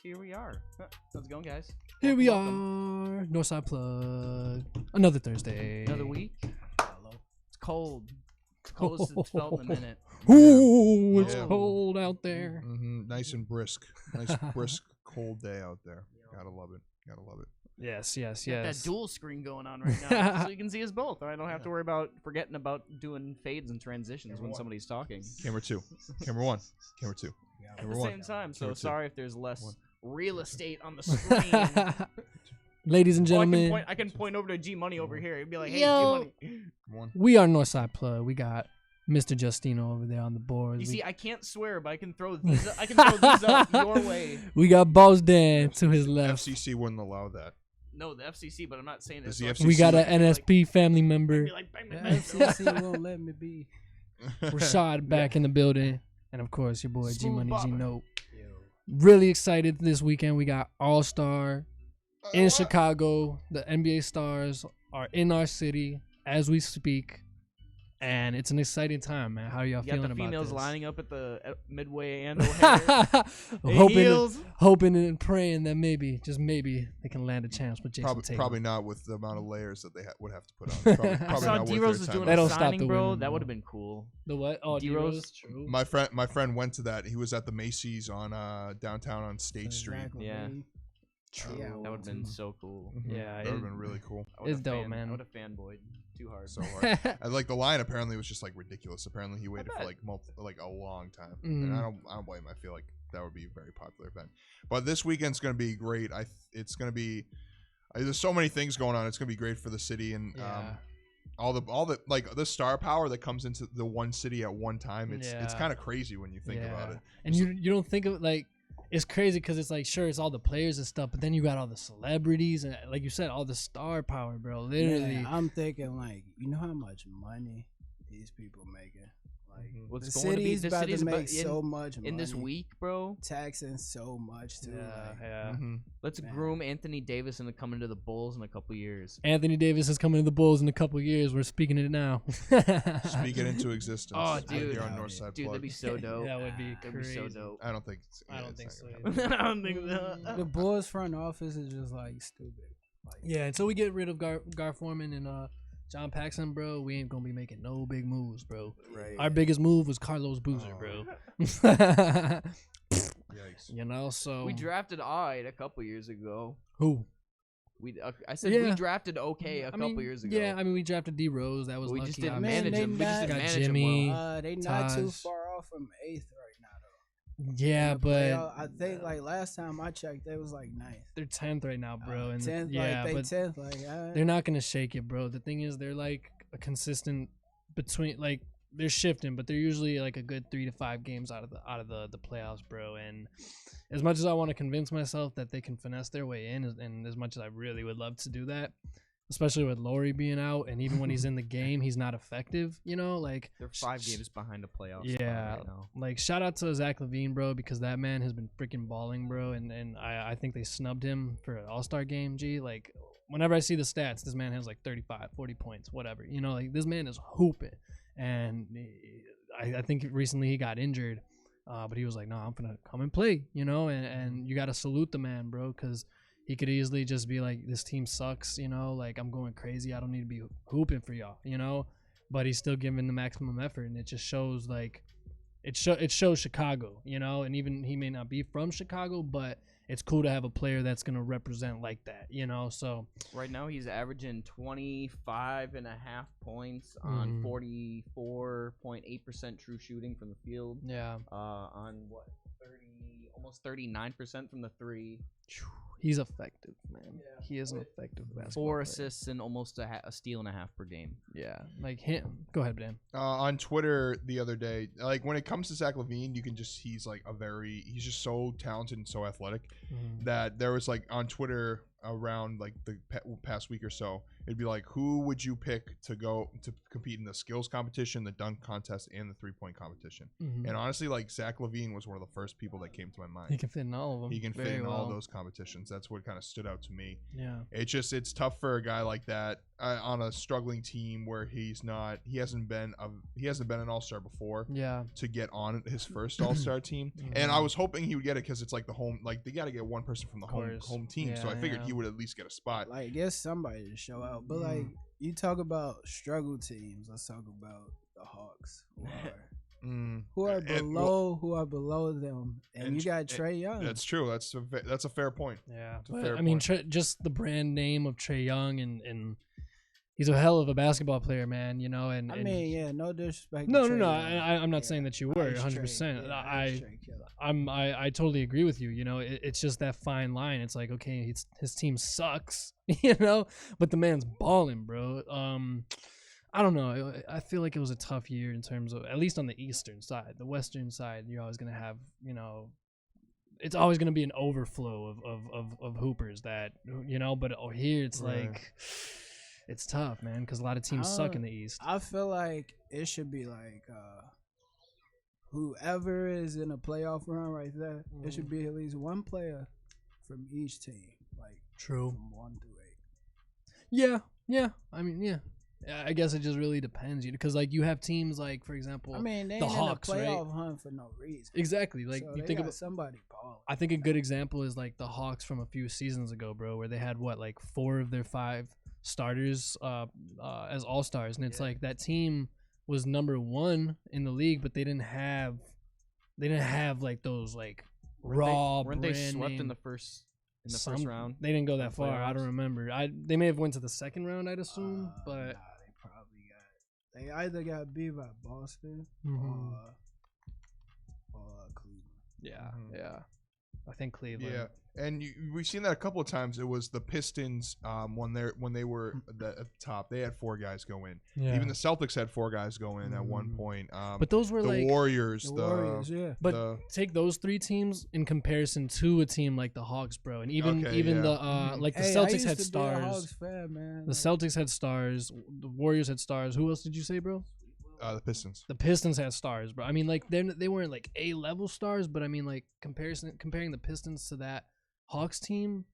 here we are. How's it going, guys? Here we Welcome. are, Northside Plug. Another Thursday. Another week. It's cold. It's cold as it's felt in a minute. Ooh, it's Yeah. cold out there. Nice and brisk. Nice, brisk, cold day out there. Gotta love it. Gotta love it. Yes, yes, Got yes. that dual screen going on right now, so you can see us both. I don't have to worry about forgetting about doing fades and transitions when somebody's talking. Camera 2. Camera 1. Camera 2. At Camera the 1. same time, so Camera two. sorry if there's less real estate on the screen. Ladies and gentlemen, I can point over to G Money over here and be like, "Hey, Yo. G Money." One. we are Northside Plug. We got Mr. Justino over there on the board. You see, I can't swear, but I can throw these. I can throw these up your way. We got Boss Dan to his left. FCC wouldn't allow that. No, the FCC, but I'm not saying it. Is so the I FCC can We got be an NSP family member, be like, bang, bang, The bang. FCC won't let me be. Rashad, back in the building. And of course, your boy G Smooth Money, G bopper. Note. Yo. Really excited this weekend. We got All-Star in Chicago. The NBA stars are in our city as we speak. And it's an exciting time, man. How are y'all You got feeling the about females this? lining up at the Midway and O'Hare. Heels. hoping and praying that maybe, just maybe, they can land a chance with Jason Tatum. Probably not with the amount of layers that they would have to put on. Probably, I probably saw not D worth Rose their was time. doing They a don't stop signing, the bro. women, That bro. would have been cool. The what? Oh, D-Rose. D-Rose. True. My friend went to that. He was at the Macy's on downtown on State Street. Exactly. Yeah. True. Yeah, That would have been so cool. Yeah, that would have been really cool. I would've It's dope, fan- man. I would have fanboyed too hard. So hard. And like the line apparently was just like ridiculous. Apparently he waited for bet. like a long time, Mhm. and I don't blame him. I feel like that would be a very popular event. But this weekend's gonna be great. It's gonna be there's so many things going on. It's gonna be great for the city and Yeah. all the like the star power that comes into the one city at one time. It's Yeah. kind of crazy when you think about it. And you don't think of like it's crazy because it's like sure it's all the players and stuff, but then you got all the celebrities and like you said all the star power, bro. Literally, Yeah, I'm thinking like, you know how much money these people making? Like What's the going to be? city's The about city's to about make so much money in this week, bro. taxing so much too. like, yeah. Mhm. Let's Man. groom Anthony Davis into coming to the Bulls in a couple years. Anthony Davis is coming to the Bulls in a couple of years. We're speaking it now. Speak it into existence. Oh, right dude. here on Yeah, Northside Dude, Plug. that'd be so dope. That would be That'd be so crazy. dope. I don't think. I don't it's think not so gonna happen. I don't think so. the Bulls front office is just like stupid. Like, Yeah, until we get rid of Gar Foreman and John Paxson, bro, we ain't gonna be making no big moves, bro. right. Our biggest move was Carlos Boozer, bro. Yikes. You know, so We drafted Ide a couple years ago. who? I said we Yeah. drafted OK a couple years ago. Yeah, I mean, we drafted D Rose. That was we lucky. just didn't obviously. manage they him. We just not- didn't Got manage him Jimmy. well. They not too Taj. far off from 8th right now though. Yeah, In the but playoff, I think like last time I checked, they was like 9th. they're 10th right now, bro. And 10th, yeah, like they but 10th, like they're not gonna shake it, bro. The thing is, they're like a consistent between like they're shifting, but they're usually like a good 3 to 5 games out of the playoffs, bro. And as much as I want to convince myself that they can finesse their way in, and as much as I really would love to do that, especially with Laurie being out, and even when he's in the game, he's not effective. You know, like They're 5 games behind the playoffs. spot yeah, right now. like shout out to Zach LaVine, bro, because that man has been freaking balling, bro, and I think they snubbed him for an All-Star game. G, like whenever I see the stats, this man has like 35, 40 points, whatever. You know, like this man is hooping, and I think recently he got injured, but he was like, no, I'm gonna come and play, you know, and you got to salute the man, bro, because he could easily just be like, this team sucks, you know, like I'm going crazy, I don't need to be hooping for y'all, you know, but he's still giving the maximum effort, and it just shows like it shows Chicago, you know, and even he may not be from Chicago, but it's cool to have a player that's gonna represent like that, you know. So Right now he's averaging 25.5 points on 44.8% true shooting from the field. yeah, On what almost 39% from the 3. he's effective, man. He is an effective basketball 4 player. assists and almost a steal and a half per game. Yeah, like him. Go ahead, Dan. On Twitter the other day, like when it comes to Zach LaVine, you can just he's just so talented and so athletic that there was like on Twitter around like the past week or so, it'd be like, who would you pick to go to compete in the skills competition, the dunk contest, and the 3-point competition? Mhm. And honestly, like Zach LaVine was one of the first people that came to my mind. He can fit in all of them. He can fit very in all well. those competitions. That's what kind of stood out to me. Yeah. It's tough for a guy like that on a struggling team where he hasn't been an all-star before. Yeah. To get on his first all-star team. And I was hoping he would get it because it's like the home, like they got to get one person from the home team. So I figured he would at least get a spot. Like, get somebody to show out. But like, you talk about struggle teams. Let's talk about the Hawks, who are below them, and you got Trae Young. That's true. That's a fair point. Yeah. It's a fair I mean, point. just the brand name of Trae Young, and he's a hell of a basketball player, man. You know, and I mean, yeah, no disrespect. No, to no, no. Trae Young. I'm not saying that you were 100%. I totally agree with you. You know, it's just that fine line. It's like, okay, his team sucks, you know, but the man's balling, bro. I don't know. I feel like it was a tough year in terms of, at least on the Eastern side. The Western side, you're always gonna have, you know, it's always gonna be an overflow of hoopers that, you know. But here, it's like, it's tough, man, because a lot of teams suck in the East. I feel like it should be like whoever is in a playoff run right there, it should be at least one player from each team, like True. from 1 through 8. Yeah. I mean, yeah. I guess it just really depends, you know, because like you have teams like, for example, I mean, they the ain't Hawks, in a right? playoff hunt for no reason. Exactly. Like So you they think got about somebody balling. I think a good example is like the Hawks from a few seasons ago, bro, where they had like 4 of their 5 starters as all-stars, and it's like that team was number 1 in the league, but they didn't have like those like Weren't they brand swept in name- the first first round? They didn't go that far. I playoffs? don't remember. They may have went to the second round, I'd assume, but Nah, they probably they either got beat by Boston Mhm. or Cleveland. yeah. I think Cleveland. Yeah, and we've seen that a couple of times. It was the Pistons when they were at the top. They had 4 guys go in. Yeah. Even the Celtics had 4 guys go in at one point. But those were the like Warriors. The Warriors, yeah. But take those 3 teams in comparison to a team like the Hawks, bro, and even Okay, yeah. the like the Hey, I Celtics used had to be a stars. Hawks fan, man. The Celtics had stars. The Warriors had stars. Who else did you say, bro? the Pistons. The Pistons had stars, bro. I mean, like they weren't like A-level stars, but I mean, like comparing the Pistons to that Hawks team,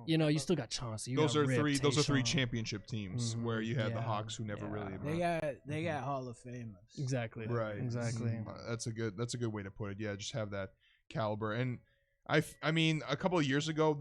you know, you still got Chauncey. Those are Rip, three. Those are 3 Tayshaun. championship teams Mhm, where you had the yeah, Hawks who never yeah. really. They got Hall of Famers. Exactly. Right. Exactly. That's a good way to put it. Yeah, just have that caliber. And I mean, a couple of years ago,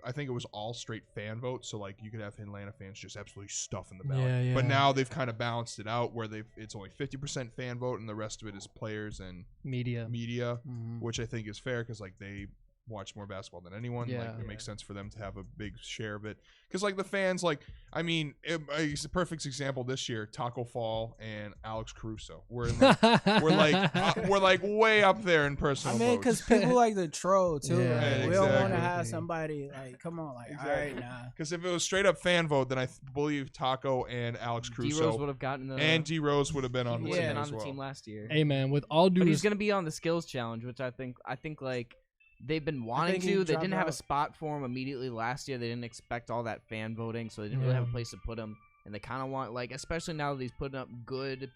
I think it was all straight fan vote, so like you could have Atlanta fans just absolutely stuffing the ballot. Yeah. But now they've kind of balanced it out where it's only 50% fan vote and the rest of it is players and media. media, which I think is fair because like they watch more basketball than anyone. Yeah. Like it makes sense for them to have a big share of it because like the fans, like I mean, it's a perfect example this year. Taco Fall and Alex Caruso. We're like way up there in personal. I mean, because because people like to troll too. Yeah, Like, we don't want to exactly. have somebody like, come on, like, all right, nah. if it was straight up fan vote, then I believe Taco and Alex D Rose Crusoe would have gotten the and D Rose would have been on the he would have team been as on the well. team last year. Hey man, with all due But he's respect, gonna be on the skills challenge, which I think like they've been wanting think he to. They dropped didn't have a out. spot for him immediately last year. They didn't expect all that fan voting, so they didn't really have a place to put him. And they kind of want, like, especially now that he's putting up good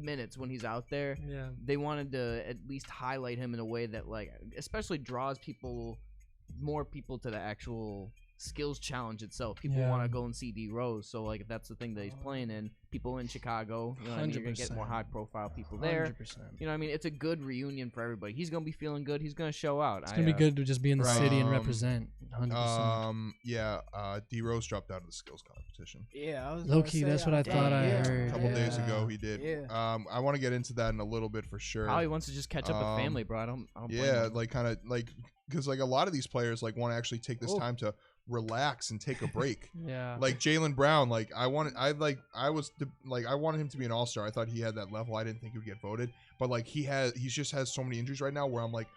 minutes when he's out there. yeah. They wanted to at least highlight him in a way that, like, especially draws more people to the actual skills challenge itself. People Yeah. want to go and see D Rose. So, like, if that's the thing that he's playing in, people in Chicago, you know what I mean? You're gonna get more 100%. high profile people there. 100%. You know what I mean? It's a good reunion for everybody. He's gonna be feeling good. He's gonna show out. It's gonna be good to just be in the Right. city and represent. 100%. D Rose dropped out of the skills competition. Yeah, I was Low gonna key, say, that's what I thought I yeah. heard. A couple days Yeah. ago, he did. Yeah. I want to get into that in a little bit for sure. Probably wants to just catch up with family, bro. I don't blame Yeah, him. like kind of like because like a lot of these players like want to actually take this time to relax and take a break. Yeah. Like Jaylen Brown, like I wanted him to be an all-star. I thought he had that level. I didn't think he would get voted, but like he just has so many injuries right now where I'm like,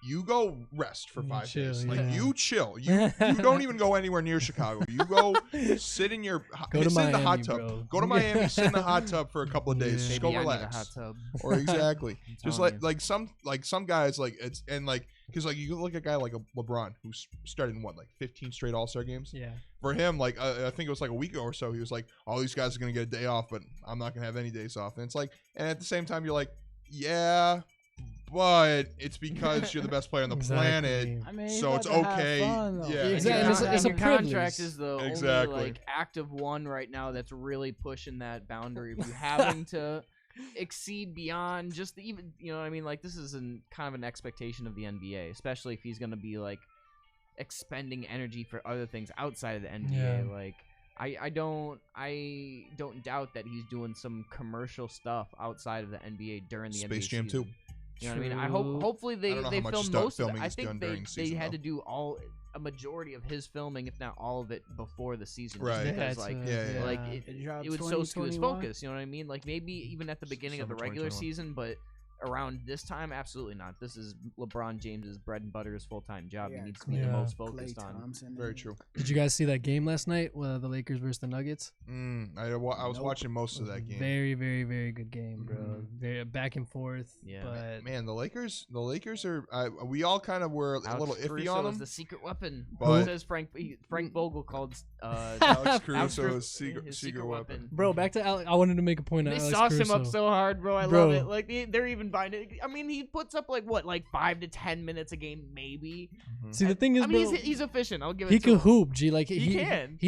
you go rest for You 5 chill, days. Like yeah. you chill. You don't even go anywhere near Chicago. You go sit in your Go to sit in the hot Miami, tub. bro. Go to Miami, sit in the hot tub for a couple of days. Yeah. Just Maybe go I relax. need a hot tub. Or exactly. Just telling like some guys like it's and like because like you look at a guy like a LeBron who's started in what like 15 straight All-Star games. Yeah. for him, like I think it was like a week ago or so, he was like, all these guys are gonna get a day off, but I'm not gonna have any days off. And it's like, and at the same time, you're like, yeah, but it's because you're the best player on the planet, I mean, so it's okay. Yeah, exactly. It's a Your privilege. contract is the Exactly. only like active one right now that's really pushing that boundary of you having to exceed beyond just even, you know what I mean? Like, this is kind of an expectation of the NBA, especially if he's going to be like expending energy for other things outside of the NBA. Yeah. Like, I don't doubt that he's doing some commercial stuff outside of the NBA during the NBA Space Jam season. 2. You know what I mean? I hopefully I they don't know how much film stuff most of it. filming I is done think during the they season, had though. to do a majority of his filming, if not all of it, before the season. just Right. Because like yeah. like dropped it would so skew his 2021. focus. You know what I mean? Like maybe even at the beginning of the December regular 2021. season, but around this time, absolutely not. This is LeBron James's bread and butter, his full-time job. Yeah, he needs to be Yeah. the most Klay focused on. Thompson Very and- true. Did you guys see that game last night? The Lakers versus the Nuggets. I was Nope. watching most of that game. Very, very, very good game, bro. Mhm. Very back and forth. Yeah. But Man, the Lakers are. We all kind of were a Alex little iffy Caruso on is them. the secret weapon. But- Says Frank Vogel called Alex Alex Caruso Caruso is secret weapon. bro, back to Alex. I wanted to make a point. They on Alex sauce him Caruso. up so hard, bro. I Bro. love it. Like they're even buying it. I mean, he puts up like 5 to 10 minutes a game, maybe. See, the thing is, I mean, bro, he's efficient. I'll give it he to can him. hoop, G. Like He can.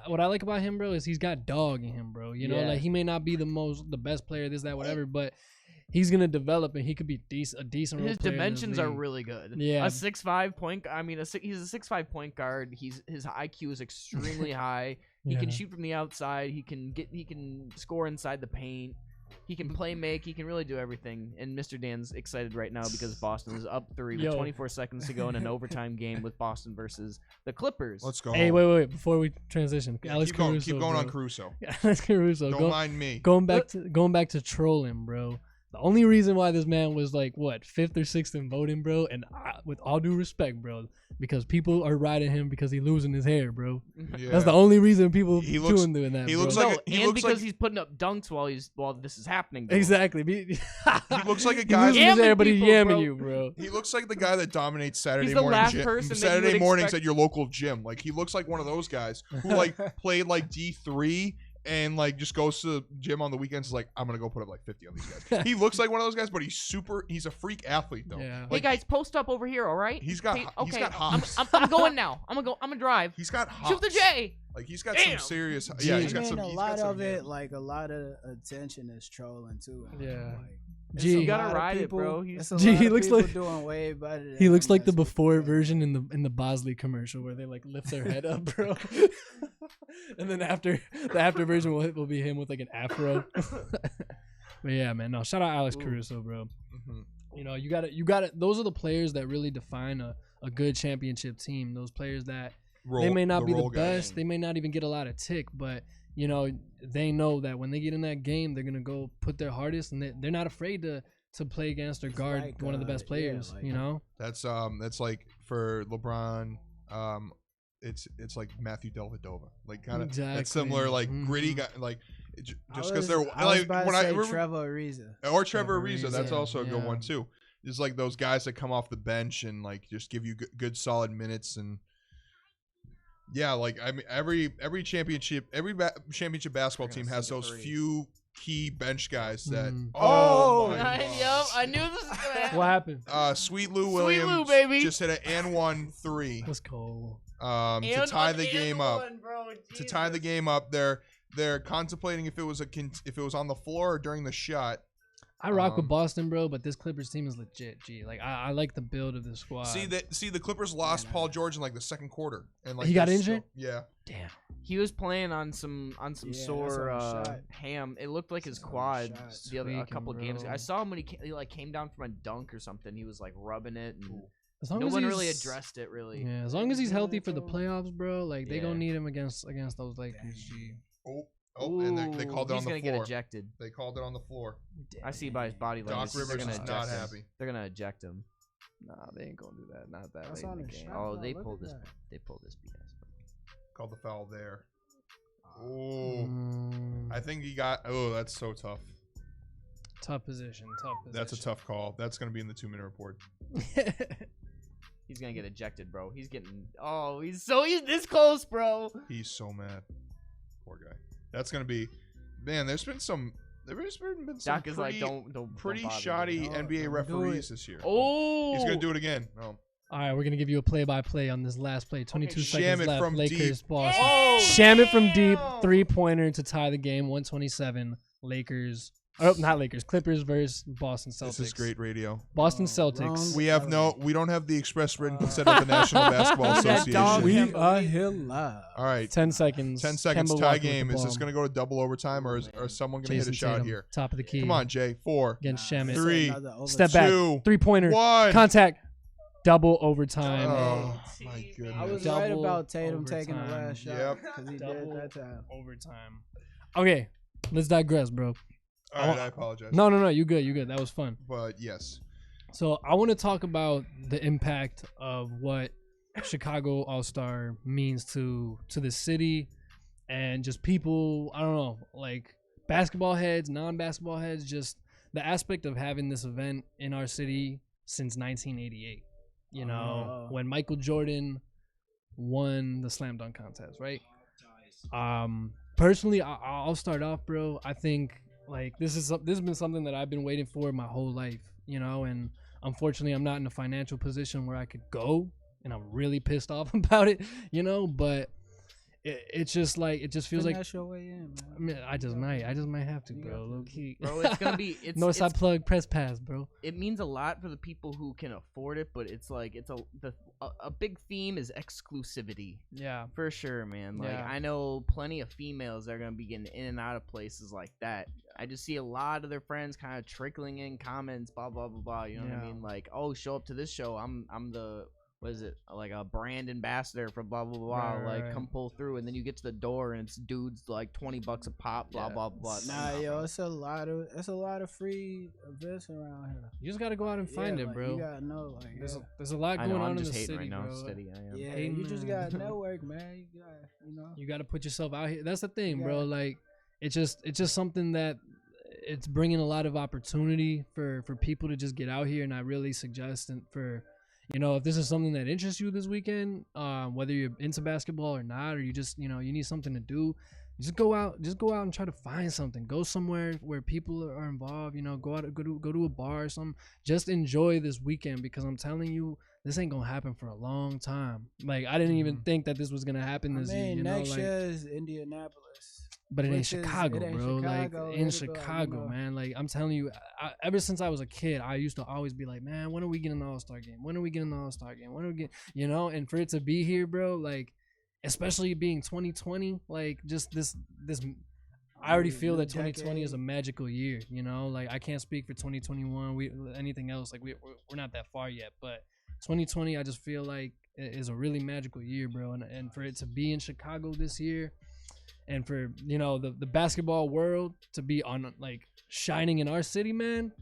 What I like about him, bro, is he's got dog in him, bro. You know, Yeah. like he may not be the best player, this, that, whatever, but he's gonna develop and he could be a decent. His role player in this dimensions are league. really good. Yeah. A 6'5" point. I mean, he's a 6'5" point guard. His IQ is extremely high. He can Yeah. shoot from the outside. He can score inside the paint. He can play make. He can really do everything. And Mr. Dan's excited right now because Boston is up 3 with Yo. 24 seconds to go in an overtime game with Boston versus the Clippers. Let's go. Hey, wait, before we transition, Yeah, Alex keep going, Caruso. keep going on bro. Caruso. Alex Caruso. Don't mind me. Going back to trolling, bro. The only reason why this man was like what 5th or 6th in voting, bro, and with all due respect, bro, because people are riding him because he's losing his hair, bro. Yeah. That's the only reason people He looks- doing that. he bro. looks No, like he and looks because like he's putting up dunks while this is happening. to him. exactly. he looks like a He's guy. losing his hair, Yamming but he's people, yamming bro. you, bro. He looks like the guy that dominates Saturday He's the morning last gym, person that you Saturday would mornings expect- at your local gym. Like he looks like one of those guys who like played like D3 and like just goes to the gym on the weekends. Is like, I'm gonna go put up like 50 on these guys. He looks like one of those guys, but he's a freak athlete though. Yeah. Hey Like, guys, post up over here, all right? He's got- Hey, he's okay, got I'm hops. going now. I'm gonna drive. he's got hops. Shoot the J. Like he's got Damn. some serious. Gee. Yeah, I he's got mean, some. a he's lot got some of it, yams. like a lot of attention is trolling too. Yeah. Like, Gee. it's a You gotta lot of ride it, people- bro. He's- it's a Gee, lot he of looks people like- doing way better. Than He looks him, like the that's what before I'm saying. version in the Bosley commercial where they like lift their head up, bro. And then the after version will be him with like an afro. But yeah, man. No, shout out Alex Caruso, bro. Mhm. You know, you got to. Those are the players that really define a good championship team. Those players that they may not be the role guys. best. They may not even get a lot of tick, but you know, they know that when they get in that game, they're gonna go put their hardest, and they're not afraid to play against or It's guard like, one of the best yeah, players. like- You know, That's like for LeBron. It's like Matthew Dellavedova, like kind of Exactly. that similar like gritty Mhm. guy, like I just because they're was like about to when say I remember, Trevor Ariza. or Trevor Trevor Ariza, that's Ariza, also a good yeah. one too. It's like those guys that come off the bench and like just give you good solid minutes and yeah, like I mean every championship championship basketball They're team gonna has sink a those three. few key bench guys that Mhm. oh my Yup, God. I knew this was gonna happen. what happened? Sweet Lou Sweet Williams Lou, baby. just hit an and 1 3 Let's go. to And tie on the and game up. one, bro. To tie the Jesus. game up, they're contemplating if it was on the floor or during the shot. I rock with Um, Boston, bro, but this Clippers team is legit. G, like I like the build of the squad. See the Clippers lost Yeah, Paul no. George in like the second quarter, and like He got they're injured? yeah, Damn. He was playing on some Yeah, I saw sore him shot. ham. It looked like his Saw him quad shot. a Tweaking, couple games. bro. I saw him when he like came down from a dunk or something. He was like rubbing it, and As long no as one he's- really addressed it. Really, Yeah, as long as he's Yeah, healthy for the bro. playoffs, bro. Like they Yeah. gonna need him against those Lakers. G. and they called it he's on the gonna floor. get ejected. They called it on the floor. I see by his body Doc language. They're Rivers gonna is eject not him. happy. They're gonna eject him. Nah, they ain't gonna do that. Not that That's late in on the the game. shot. Oh, No, they look pulled at this. that. They pulled this BS. Called the foul there. Oh, Mm, I think he got. Oh, that's so tough. tough position. That's a tough call. That's gonna be in the 2-minute report. He's gonna get ejected, bro. He's this close, bro. He's so mad. Poor guy. That's gonna be, man. There's been some Doc is like, don't pretty bother, shoddy bro. NBA referees this year. Oh, He's gonna do it again. Oh. All right, we're gonna give you a play-by-play on this last play. 22 Sham seconds it left. from Lakers, deep. Boston. Oh, Sham it from deep. damn. 3-pointer to tie the game. 127. Lakers. Oh, not Lakers. Clippers versus Boston Celtics. This is great radio. Boston wrong. Celtics. We don't have the express written consent of the National Basketball That dog Association. we- We are here live. All right. 10 seconds. 10 seconds. Kemba Tie Walker with game. the Is this ball. going to go to double overtime or is someone going to hit Jason a shot Tatum, here? top of the key. Come on, Jay. 4, Against Shamit. 3, Step back. 2, 3-pointer. 1. Contact. Double overtime. Oh, my I goodness. was right Double about Tatum taking the overtime. last shot Yep. because he Double did that time. overtime. Okay, let's digress, bro. All right, I apologize. No, you good. You good. That was fun. But yes. So I want to talk about the impact of what Chicago All-Star means to the city and just people, I don't know, like basketball heads, non-basketball heads, just the aspect of having this event in our city since 1988. You know, when Michael Jordan won the slam dunk contest, right? Personally, I'll start off, bro. I think like this has been something that I've been waiting for my whole life, you know, and unfortunately I'm not in a financial position where I could go, and I'm really pissed off about it, you know, but it's just like, it just feels like, That's your way in, man. I mean, I just might have to, bro, low key. Bro, it's gonna be Northside plug, press pass, bro. It means a lot for the people who can afford it, but it's like a big theme is exclusivity. Yeah. For sure, man. Like Yeah. I know plenty of females that are gonna be getting in and out of places like that. I just see a lot of their friends kind of trickling in comments, blah blah blah blah. You know what I Yeah. mean? Like, oh, show up to this show. I'm the what is it, like a brand ambassador for blah blah blah. Right, Like, come pull through, and then you get to the door and it's dudes like $20 a pop, blah Yeah. blah blah. Nah, yo, it's a lot of free events around here. You just gotta go out and find Yeah, it, like, bro. You gotta know, like, There's a lot I going know, on I'm in just the hating city, right now. bro. Steady, I am. yeah, Hey, you just man. gotta network, man. You gotta, you know. You gotta put yourself out here. That's the thing, Yeah. bro. Like, it's just something that it's bringing a lot of opportunity for people to just get out here, and I really suggest and for, you know, if this is something that interests you this weekend, whether you're into basketball or not, or you just, you know, you need something to do, just go out and try to find something. Go somewhere where people are involved. You know, go to a bar or something. Just enjoy this weekend, because I'm telling you, this ain't gonna happen for a long time. Like, I didn't even think that this was gonna happen this year. You know, next like, year is Indianapolis. but it ain't which is- Chicago, it ain't bro. Chicago, Like, in it'll be like, Chicago, you know. man. Like, I'm telling you, ever since I was a kid, I used to always be like, man, when are we getting an All-Star game? When are we getting an All-Star game? When are we getting, you know? And for it to be here, bro, like, especially being 2020, like, just this. I already feel that 2020 is a magical year, you know. Like, I can't speak for 2021. Anything else, like, we're not that far yet, but 2020, I just feel like it is a really magical year, bro. And for it to be in Chicago this year, and for, you know, the basketball world to be on, like, shining in our city, man,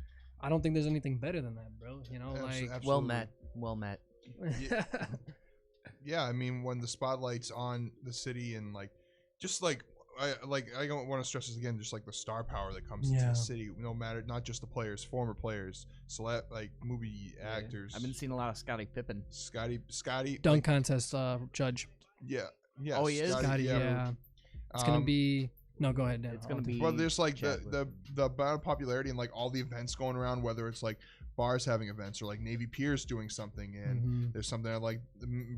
I don't think there's anything better than that, bro. You know, like, Absolutely. Well met. Yeah. Yeah, I mean, when the spotlight's on the city, and like, just like I don't want to stress this again, just like the star power that comes into Yeah. the city, no matter, not just the players, former players, like movie actors. I've been seeing a lot of Scottie Pippen. Scotty dunk contest judge. yeah. Oh, he is? Scotty, yeah. It's gonna be. No, go ahead, Dan. It's gonna be. Well, there's like Chadwick. the amount of popularity and like all the events going around, whether it's like bars having events or like Navy Piers doing something, and Mhm. there's something at like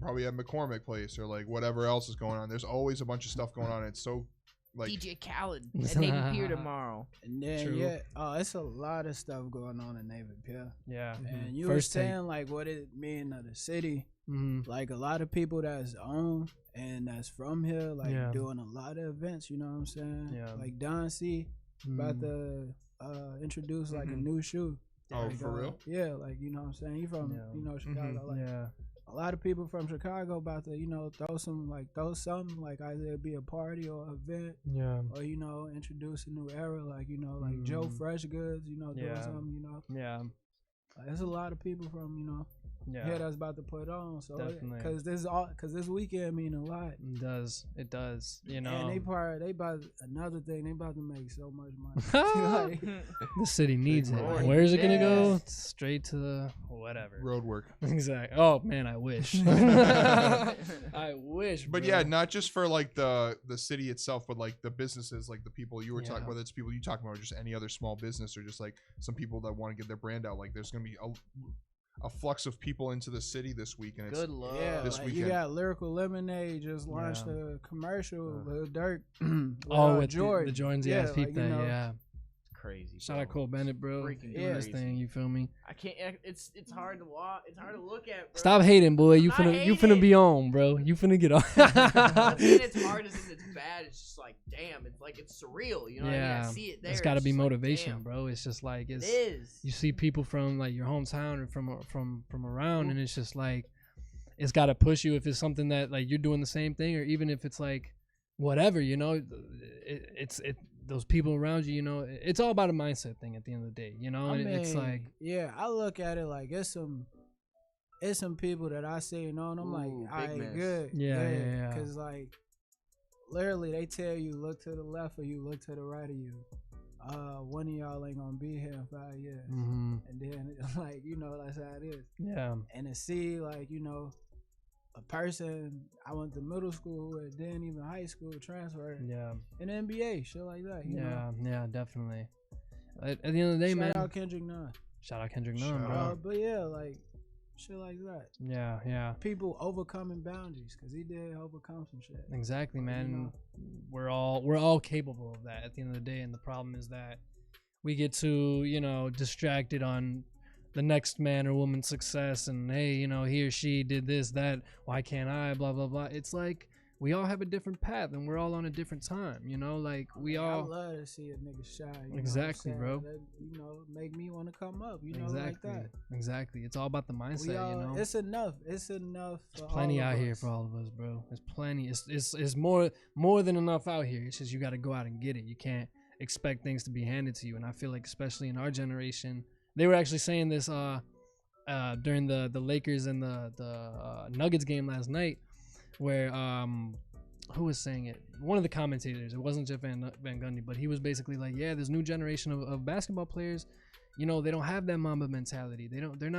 probably at McCormick Place or like whatever else is going on. There's always a bunch of stuff going on. It's so like DJ Khaled at Navy Pier tomorrow. And then True. it's a lot of stuff going on in Navy Pier. Yeah. And you were First take. saying like what it mean to the city. Mhm. Like a lot of people that's on and that's from here, like Yeah. doing a lot of events. You know what I'm saying? Yeah. Like Don C about Mhm. to introduce like a Mhm. new shoe. Oh, Like, for real? Yeah, like you know what I'm saying. He from Yeah. you know Chicago. Like Yeah. a lot of people from Chicago about to throw something like either it be a party or an event Yeah. or introduce a new era like like Joe Mhm. Fresh Goods doing Yeah. something Yeah. there's a lot of people from Yeah. here that's about to put on so Definitely. because this weekend mean a lot. It does. It does. You know. And they about another thing. They about to make so much money. Like, the city needs it. Lord. Where is it gonna go? Yes. Straight to the whatever. Road work. Exactly. Oh man, I wish. I wish. But bro. yeah, not just for like the city itself, but like the businesses, like the people you were talking, Yeah. whether it's people you talking about or just any other small business or just like some people that want to get their brand out. Like there's gonna be a flux of people into the city this week, and it's Good luck. Yeah, This like weekend. you got Lyrical Lemonade just launched a commercial with Dirk. with Jordan. the Jordans. Yeah, like, peep you that. know, Yeah. Crazy. Shout out Cole Bennett, bro. Freaking Doing his crazy. thing. You feel me? I can't. It's hard to watch. It's hard to look at. Bro. Stop hating, boy. I'm You not finna hating. be on, bro. You finna get on. I'm not saying it's hard as in it's bad. It's just like, damn. It's like it's surreal. You know what I mean? Yeah, I see it there. it's got to be just like, motivation, damn. bro. It's just like It is. you see people from like your hometown or from around, and it's just like it's got to push you if it's something that like you're doing the same thing, or even if it's like whatever, you know, it's those people around you, you know, it's all about a mindset thing at the end of the day, you know. I And mean, it's like yeah, I look at it like it's some people that I see, you know, and I'm Ooh, like, big all right, miss. good, Yeah. because like literally they tell you look to the left or you look to the right of you. One of y'all ain't gonna be here in 5 years, and then like you know that's how it is. yeah, And to see like you know a person I went to middle school with, then even high school transfer yeah, in the NBA, shit like that. You know? yeah, definitely. At the end of the day, man. Shout out Kendrick Nunn. Shout out Kendrick Nunn, Shout bro. out. But yeah, like shit like that. Yeah. People overcoming boundaries because he did overcome some shit. Exactly, man. You know? We're all capable of that at the end of the day, and the problem is that we get too, you know, distracted on the next man or woman's success, and hey, you know, he or she did this, that, why can't I, blah blah blah. It's like we all have a different path, and we're all on a different time, you know, like we I all love to see a nigga shine. You Exactly, know what I'm bro. saying? That, you know, make me want to come up. You know, exactly, like that. exactly. It's all about the mindset, We all, you know. it's enough. It's enough. There's For plenty all out of here us. for all of us, bro. There's plenty. It's more than enough out here. It's just you got to go out and get it. You can't expect things to be handed to you. And I feel like, especially in our generation, they were actually saying this during the Lakers and the Nuggets game last night, where who was saying it? One of the commentators. It wasn't Jeff Van Gundy, but he was basically like, yeah, this new generation of basketball players, you know, they don't have that Mamba mentality. They're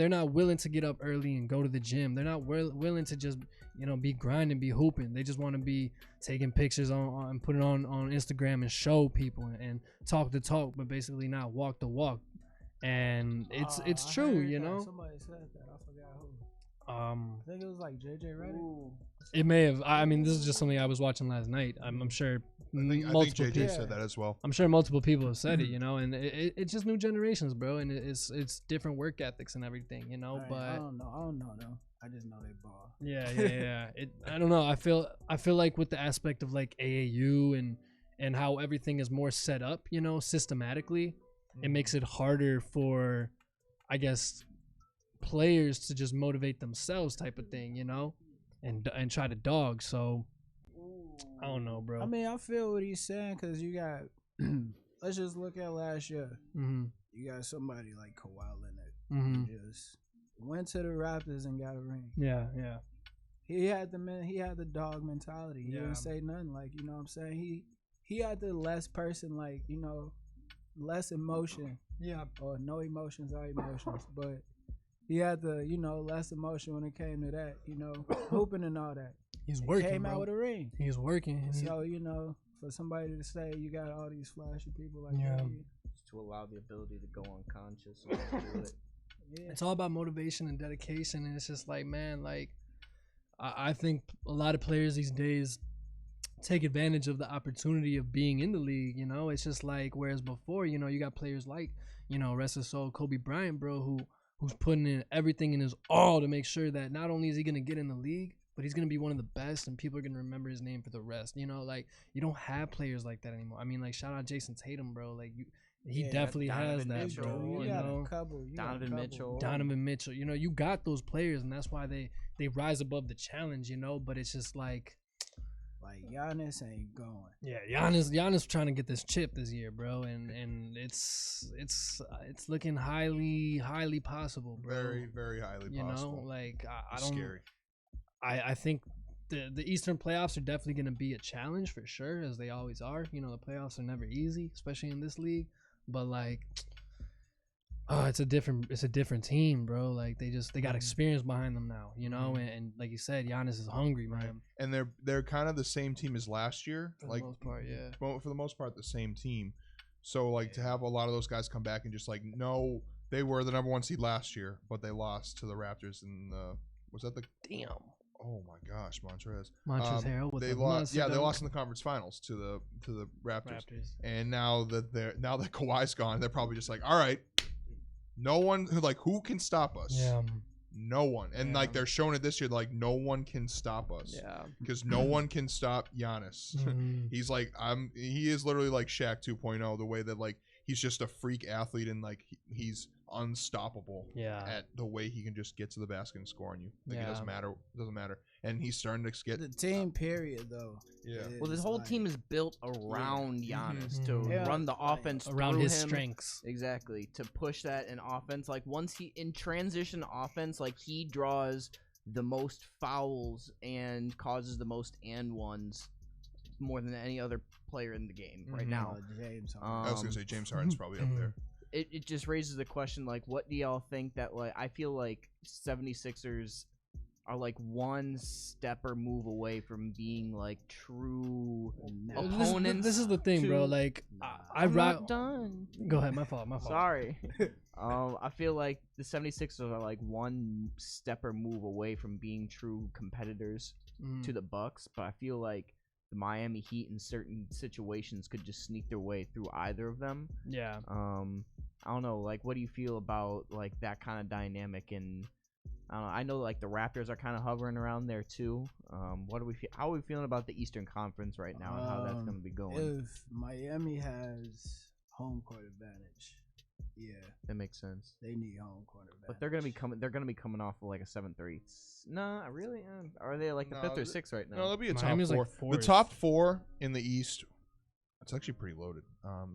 not willing to get up early and go to the gym. They're not willing to just, you know, be grinding, be hooping. They just want to be taking pictures on and put it on Instagram and show people and talk the talk, but basically not walk the walk. And it's I true, heard you that. know. Somebody said that. I forgot who. I I think it was like JJ Redick. It may have. I mean, this is just something I was watching last night. I'm sure I think multiple JJ people. said that as well. I'm sure multiple people have said it, you know, and it's just new generations, bro, and it's different work ethics and everything, you know. Right, But I don't know though. I just know they ball. yeah. I don't know. I feel like with the aspect of like AAU and how everything is more set up, you know, systematically, it makes it harder for, I guess, players to just motivate themselves, type of thing, you know, and try to dog. So I don't know, bro. I mean, I feel what he's saying because you got. Let's just look at last year. Mm-hmm. You got somebody like Kawhi Leonard Mm-hmm. who just went to the Raptors and got a ring. Yeah. He had the dog mentality. He Yeah. didn't say nothing. Like, you know what I'm saying? He had the less person, like, you know, less emotion. Yeah. Or no emotions are emotions. But he had the, you know, less emotion when it came to that, you know, hooping and all that. He's He working, came bro. out with a ring. He's working. So, you know, for somebody to say you got all these flashy people like Yeah. that, Just to allow the ability to go unconscious and just do it. yeah. It's all about motivation and dedication, and it's just like, man, like I think a lot of players these days take advantage of the opportunity of being in the league, you know. It's just like, whereas before, you know, you got players like, you know, rest his soul, Kobe Bryant, bro, who's putting in everything in his all to make sure that not only is he gonna get in the league, but he's gonna be one of the best, and people are gonna remember his name for the rest. You know, like, you don't have players like that anymore. I mean, like, shout out Jason Tatum, bro. Like, he Yeah, definitely has Donovan that, Mitchell, bro. You You got know, a couple. You got a Donovan couple. Mitchell. Donovan Mitchell. You know, you got those players, and that's why they rise above the challenge. You know, but it's just like, Like, Giannis ain't going. yeah, Giannis trying to get this chip this year, bro, and it's looking highly possible, bro. Very, very highly You possible. know, like I It's don't. scary. I think the Eastern playoffs are definitely going to be a challenge for sure, as they always are. You know, the playoffs are never easy, especially in this league. But like, Oh, it's a different team, bro. Like they got experience behind them now, you know. And like you said, Giannis is hungry, man. And they're kind of the same team as last year, For like the most part, yeah. well, for the most part, the same team. So like to have a lot of those guys come back and just like no, they were the number 1 seed last year, but they lost to the Raptors in the was that the Damn. oh my gosh, Montrez. Harrell with They the lost. Yeah, they dunk. lost in the conference finals to the Raptors. And now that Kawhi's gone, they're probably just like, all right, no one who can stop us? Yeah. No one. And like they're showing it this year, like no one can stop us. Yeah. Because no one can stop Giannis. He's like he is literally like Shaq 2.0, the way that like he's just a freak athlete and like he's unstoppable at the way he can just get to the basket and score on you. Like it doesn't matter. And he's starting to get the team period though. Yeah. Well, this whole team is built around Giannis to Yeah. run the offense around through his him. strengths. Exactly, to push that in offense. Like once he in transition offense, like he draws the most fouls and causes the most and ones more than any other player in the game right now. James I was gonna say James Harden's probably up there. It just raises the question, like, what do y'all think that, like, I feel like 76ers are, like, one step or move away from being, like, true opponents. This is the thing, bro. Like, I'm not done. Go ahead, my fault. Sorry. I feel like the 76ers are, like, one step or move away from being true competitors to the Bucks, but I feel like the Miami Heat in certain situations could just sneak their way through either of them. Yeah. I don't know, like, what do you feel about, like, that kind of dynamic? And I don't know, I know, like, the Raptors are kind of hovering around there too. What do we feel? How are we feeling about the Eastern Conference right now and how that's going to be going? If Miami has home court advantage, that makes sense. they need home court advantage. But they're gonna be coming off of like a 7-3. Nah, really? Are they like the No, 5th or 6th right now? No, they'll be a Miami's top 4. like fourth. The top 4 in the East, it's actually pretty loaded.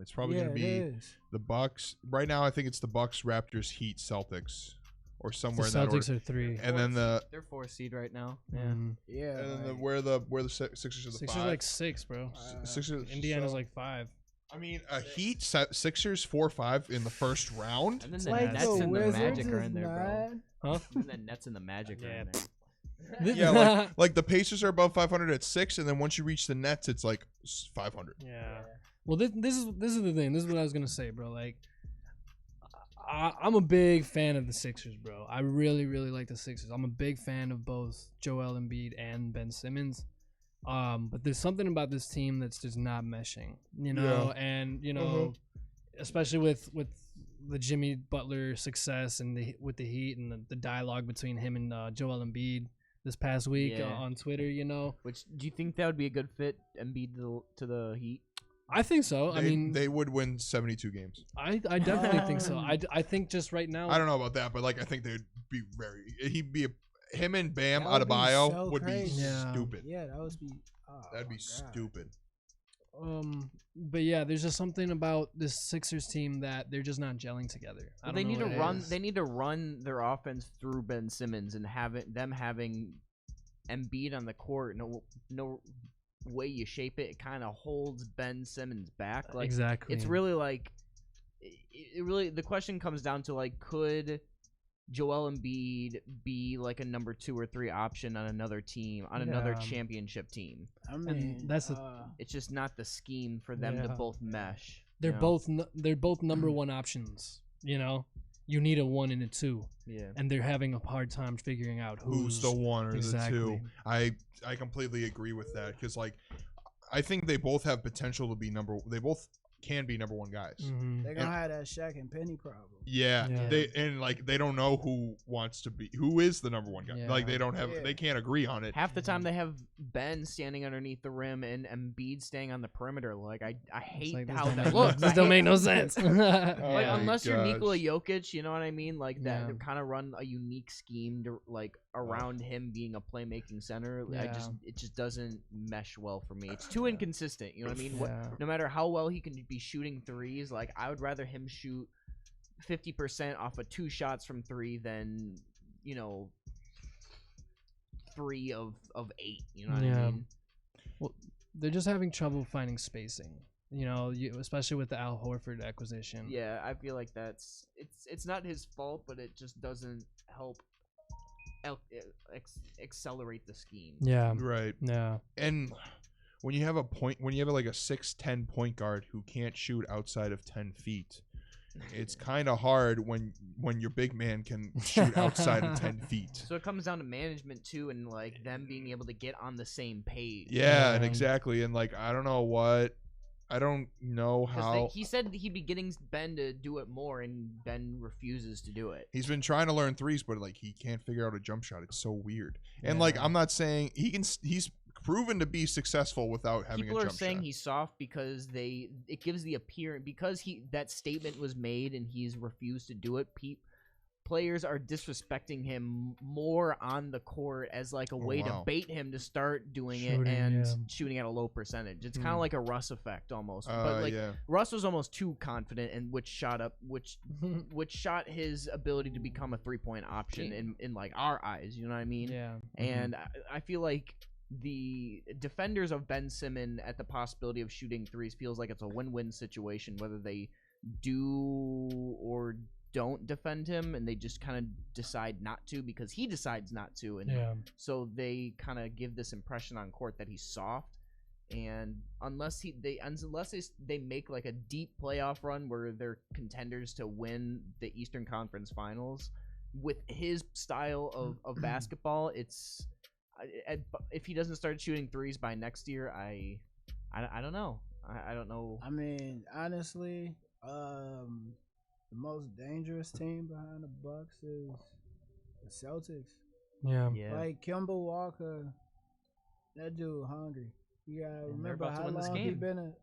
It's probably going to be it is. the Bucks. Right now, I think it's the Bucks, Raptors, Heat, Celtics, or The somewhere in that order. Celtics are 3. And then they're 4th seed right now. Yeah. Yeah, and then like, where the Sixers are the Sixers 5. are like 6, bro. Sixers. Indiana's so- like 5. I mean, a Heat Sixers 4-5 in the first round. And then it's the like Nets the and the Wizards Magic are is in there, bro. Huh? And the Nets and the Magic are in there. Yeah, like the Pacers are above 500 at 6, and then once you reach the Nets, it's like 500. Yeah. Well, this is the thing. This is what I was gonna say, bro. Like, I'm a big fan of the Sixers, bro. I really, really like the Sixers. I'm a big fan of both Joel Embiid and Ben Simmons. But there's something about this team that's just not meshing, you know. Yeah. And you know, especially with the Jimmy Butler success and with the Heat and the dialogue between him and Joel Embiid this past week on Twitter, you know. Which do you think that would be a good fit, Embiid to the Heat? I think so. I mean, they would win 72 games. I definitely think so. I think just right now. I don't know about that, but like I think they'd be him and Bam That would be Adebayo so would be crazy. Yeah. stupid. Yeah, that would be. Oh, That'd be my God. stupid. But yeah, there's just something about this Sixers team that they're just not gelling together. I don't They know need to what it run. is. They need to run their offense through Ben Simmons and having Embiid on the court. No way you shape it, it kind of holds Ben Simmons back. Like exactly. it's really like it really. The question comes down to like, could Joel Embiid be like a number 2 or 3 option on another team, on another Yeah. championship team? I mean, that's It's just not the scheme for them to Yeah. both mesh. they're you know? both number 1 options. You know, you need a 1 and a 2, Yeah. and they're having a hard time figuring out Who's the 1 or exactly. the 2? I completely agree with that because like I think they both have potential to be They both can be number 1 guys. Mhm. they're gonna have that Shaq and Penny problem. Yeah, Yeah. they don't know who is the number 1 guy. Yeah. Like Yeah. they can't agree on it. Half the time they have Ben standing underneath the rim and Embiid staying on the perimeter. Like I It's hate like, how this that don't looks. This I don't hate- make no sense. Oh Like my unless you're Nikola gosh. Jokic, you know what I mean? Like that Yeah. kind of run a unique scheme to like around him being a playmaking center. It just doesn't mesh well for me. It's too inconsistent. You know what I mean? Yeah. No matter how well he can be shooting threes, like I would rather him shoot 50% off of 2 shots from 3 than 3 of 8. You know what I Yeah. mean? Well, they're just having trouble finding spacing. especially with the Al Horford acquisition. Yeah, I feel like it's not his fault, but it just doesn't help accelerate the scheme. Yeah. Right. Yeah. And when you have like a 6'10" point guard who can't shoot outside of 10 feet, it's kind of hard when your big man can shoot outside of 10 feet. So it comes down to management too, and like them being able to get on the same page. Yeah, and exactly. And like I don't know how. He said he'd be getting Ben to do it more, and Ben refuses to do it. He's been trying to learn threes, but like he can't figure out a jump shot. It's so weird. And like I'm not saying he's proven to be successful without having a jump shot. People are saying he's soft because it gives the appearance, because that statement was made and he's refused to do it. Players are disrespecting him more on the court as like a way to bait him to start doing it and shooting at a low percentage. It's kind of like a Russ effect almost. But like Russ was almost too confident, and which shot his ability to become a 3-point option in like our eyes. You know what I mean? Yeah. And I feel like the defenders of Ben Simmons at the possibility of shooting threes feels like it's a win-win situation, whether they do or don't defend him, and they just kind of decide not to because he decides not to, and so they kind of give this impression on court that he's soft. And unless they make like a deep playoff run where they're contenders to win the Eastern Conference Finals with his style of basketball, if he doesn't start shooting threes by next year, I don't know. I don't know. I mean, honestly, the most dangerous team behind the Bucks is the Celtics. Yeah. Like Kemba Walker, that dude hungry. You gotta remember how long he been in.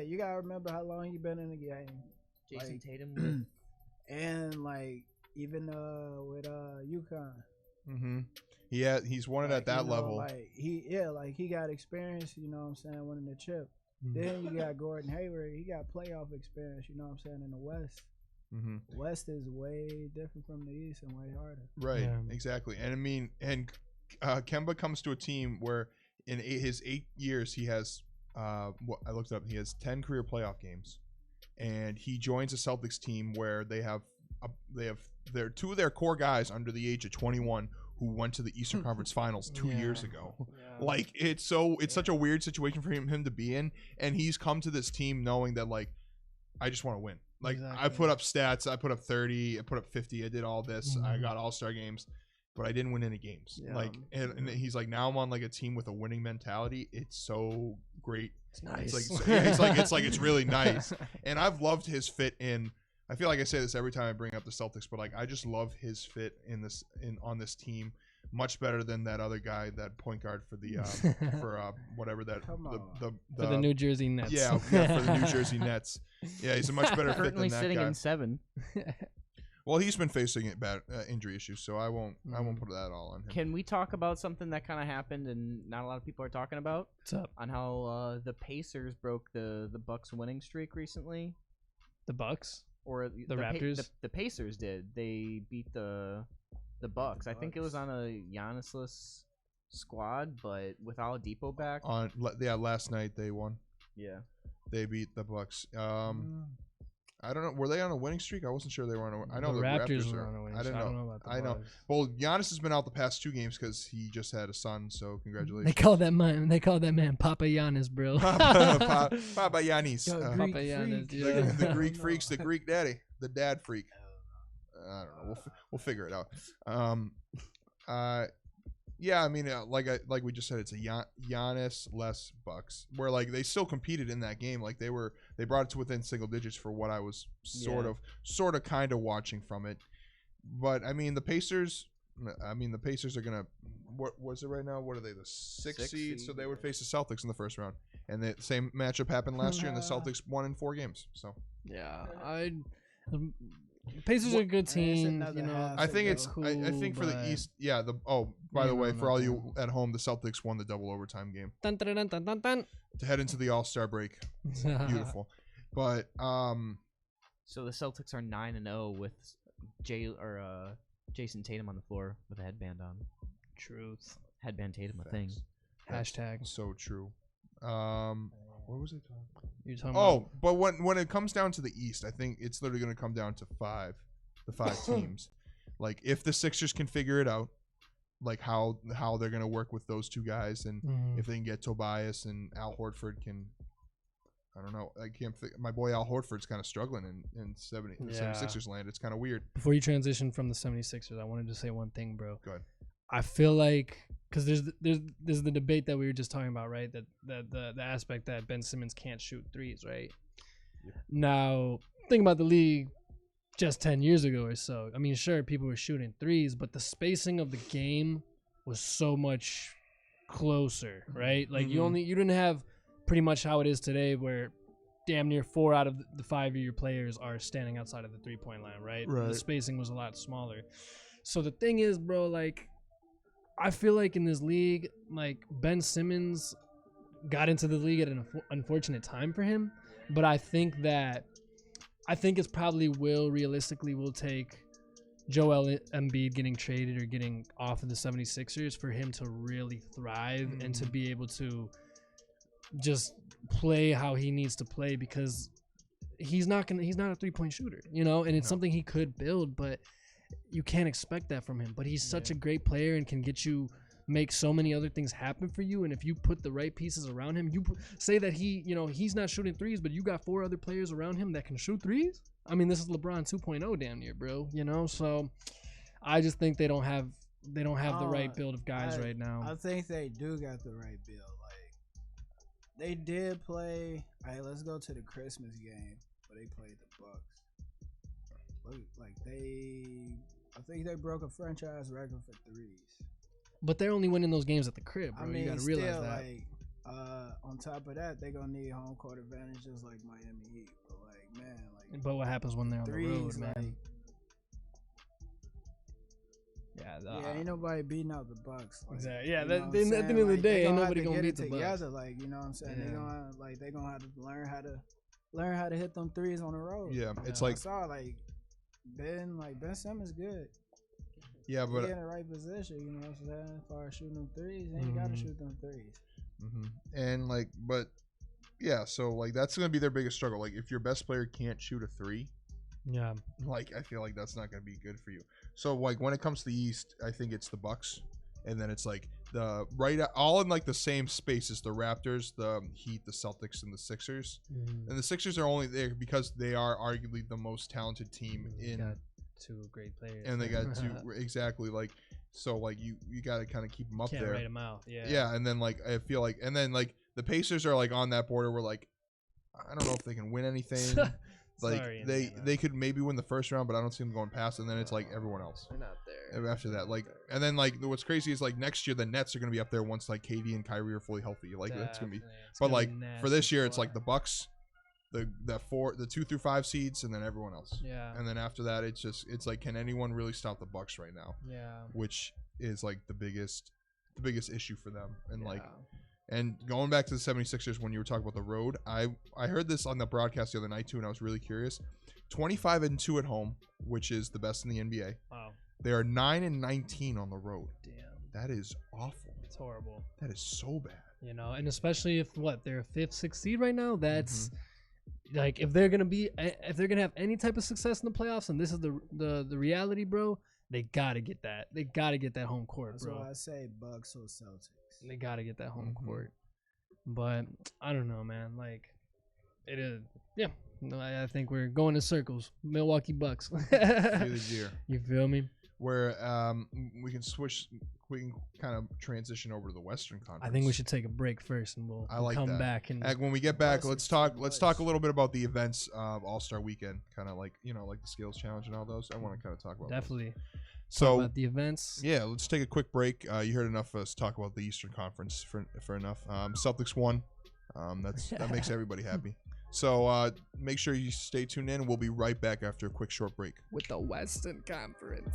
You gotta remember how long he been in the game. Jason Tatum, and like even with UConn. Mm-hmm. Yeah, he's won it at that level. Like he got experience. You know what I'm saying, winning the chip. Then you got Gordon Hayward. He got playoff experience. You know what I'm saying, in the West. Mm-hmm. West is way different from the East and way harder. Right, exactly. And I mean, Kemba comes to a team where in his 8 years he has, I looked it up, he has 10 career playoff games, and he joins a Celtics team where they have two of their core guys under the age of 21 who went to the Eastern Conference Finals 2 years ago. Yeah. Like it's such a weird situation for him to be in, and he's come to this team knowing that like I just want to win. Like I put up stats, I put up 30, I put up 50, I did all this, I got all-star games, but I didn't win any games. Yeah. Like and he's like, now I'm on like a team with a winning mentality. It's so great. It's nice. It's really nice. And I've loved his fit in. I feel like I say this every time I bring up the Celtics, but like I just love his fit on this team much better than that other guy, that point guard for the whatever that for the New Jersey Nets. Yeah, for the New Jersey Nets. Yeah, he's a much better fit than that sitting guy. in 7. Well, he's been facing bad injury issues, so I won't put that all on him. Can we talk about something that kind of happened and not a lot of people are talking about? What's up? On how the Pacers broke the Bucks winning streak recently. The Bucks? Or the Raptors? The Pacers did. They beat the Bucks. I think it was on a Giannis-less squad, but with Oladipo back. Last night they won. Yeah. They beat the Bucks. I don't know. Were they on a winning streak? I wasn't sure they were on a. I know the Raptors were on a winning streak. I don't know about the Bucks. Well, Giannis has been out the past 2 games because he just had a son. So congratulations. They call that man Papa Giannis, bro. Papa Giannis. Papa Giannis. Yeah. The Greek freaks, the Greek daddy, the dad freak. I don't know. We'll figure it out. Yeah, I mean, like we just said, it's a Giannis-less Bucks, where like they still competed in that game. Like they brought it to within single digits for what I was sort of kind of watching from it. But I mean, the Pacers are gonna. What was it right now? What are they? The 6th seed, so they would face the Celtics in the first round, and the same matchup happened last year, and the Celtics won in 4 games. So yeah, Pacers are a good team. You know, I think it's cool, I think for the East, yeah. By the way, for all you at home, the Celtics won the double overtime game to head into the All-Star break. Beautiful, but so the Celtics are 9-0 with Jason Tatum on the floor with a headband on. Truth. Headband Tatum, a thing. Hashtag. So true. What was I talking about? You're talking about. But when it comes down to the East, I think it's literally going to come down to the five teams. Like if the Sixers can figure it out, like how they're going to work with those two guys, and if they can get Tobias and Al Horford can. I don't know. I can't think. My boy Al Horford's kind of struggling in 76ers land. It's kind of weird. Before you transition from the 76ers, I wanted to say one thing, bro. Go ahead. I feel like because there's the debate that we were just talking about, right? That the aspect that Ben Simmons can't shoot threes, right? Yep. Now, think about the league just 10 years ago or so. I mean, sure, people were shooting threes, but the spacing of the game was so much closer, right? Like you didn't have pretty much how it is today, where damn near 4 out of the 5 of your players are standing outside of the 3-point line, right? The spacing was a lot smaller. So the thing is, bro, like, I feel like in this league, like, Ben Simmons got into the league at an unfortunate time for him, but I think it's probably realistically will take Joel Embiid getting traded or getting off of the 76ers for him to really thrive and to be able to just play how he needs to play, because he's not a 3-point shooter, and it's something he could build, but you can't expect that from him. But he's such a great player and can make so many other things happen for you. And if you put the right pieces around him, you say that he's not shooting threes, but you got 4 other players around him that can shoot threes. I mean, this is LeBron 2.0 damn near, bro, so I just think they don't have the right build of guys right now. I think they do got the right build. They did play. All right, let's go to the Christmas game where they played the Bucks. I think they broke a franchise record for threes. But they're only winning those games at the crib, bro. You gotta realize that. On top of that, they're gonna need home court advantage just like Miami Heat. But but what happens when they're on threes, the road, man? Ain't nobody beating out the Bucks. Exactly. Yeah, at the end of the day, ain't nobody gonna beat the Bucks. Together, you know what I'm saying? Yeah. They're gonna have to learn how to hit them threes on the road. Yeah, it's I saw Ben Simmons good. Yeah, but he in the right position, you know what I'm saying? As far as shooting them threes, he ain't gotta shoot them threes. And so that's gonna be their biggest struggle. Like if your best player can't shoot a 3. Yeah. I feel like that's not going to be good for you. So, when it comes to the East, I think it's the Bucks. And then it's, all in, the same spaces. The Raptors, the Heat, the Celtics, and the Sixers. And the Sixers are only there because they are arguably the most talented team in. Got 2 great players. And they got 2, exactly. You got to kind of keep them up there. Can't write them out, yeah. Yeah, and then, I feel like, and then, the Pacers are, on that border where, I don't know if they can win anything. They could maybe win the first round, but I don't see them going past. And then it's everyone else. They're not there. After that, and then what's crazy is next year the Nets are gonna be up there once KD and Kyrie are fully healthy. That's gonna be. But for this year, it's the Bucks, the 2 through 5 seeds, and then everyone else. Yeah. And then after that, it's can anyone really stop the Bucks right now? Yeah. Which is the biggest issue for them. And And going back to the 76ers, when you were talking about the road, I heard this on the broadcast the other night too, and I was really curious. 25-2 at home, which is the best in the NBA. Wow. They are 9-19 on the road. Damn. That is awful. It's horrible. That is so bad. And especially if they're a 5th, 6th seed right now, that's if they're gonna have any type of success in the playoffs, and this is the reality, bro, they gotta get that. They gotta get that home court, bro. That's why I say Bucks or Celtics. They gotta get that home court. But I don't know, man. It is. Yeah. No, I think we're going in circles. Milwaukee Bucks. You feel me? Where we can kind of transition over to the Western Conference. I think we should take a break first, and we'll come back. And when we get back, let's talk a little bit about the events of All-Star Weekend, kind of like the Skills Challenge and all those. I want to kind of talk about definitely. Those. So about the events. Yeah, let's take a quick break. You heard enough of us talk about the Eastern Conference for enough. Celtics won. That makes everybody happy. So make sure you stay tuned in. We'll be right back after a quick short break with the Western Conference.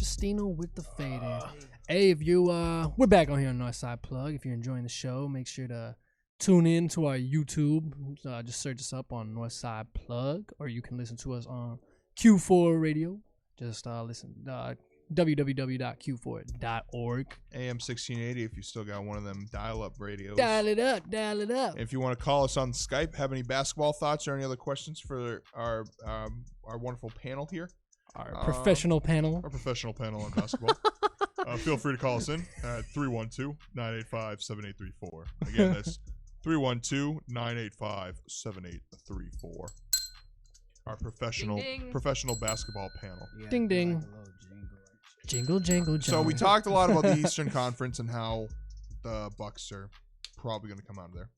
Justino with the fade in. Hey, if you we're back on here on Northside Plug. If you're enjoying the show, make sure to tune in to our YouTube. Just search us up on Northside Plug, or you can listen to us on Q4 Radio. Just listen www.q4.org. AM 1680 if you still got one of them dial-up radios. Dial it up, dial it up. If you want to call us on Skype, have any basketball thoughts or any other questions for our wonderful panel here? Our professional panel. Our professional panel on basketball. Feel free to call us in at 312-985-7834. Again, that's 312-985-7834. Our professional basketball panel. Yeah, Ding, ding. like a little jingle. Jingle, jingle, jingle. So we talked a lot about the Eastern Conference and how the Bucks are probably going to come out of there.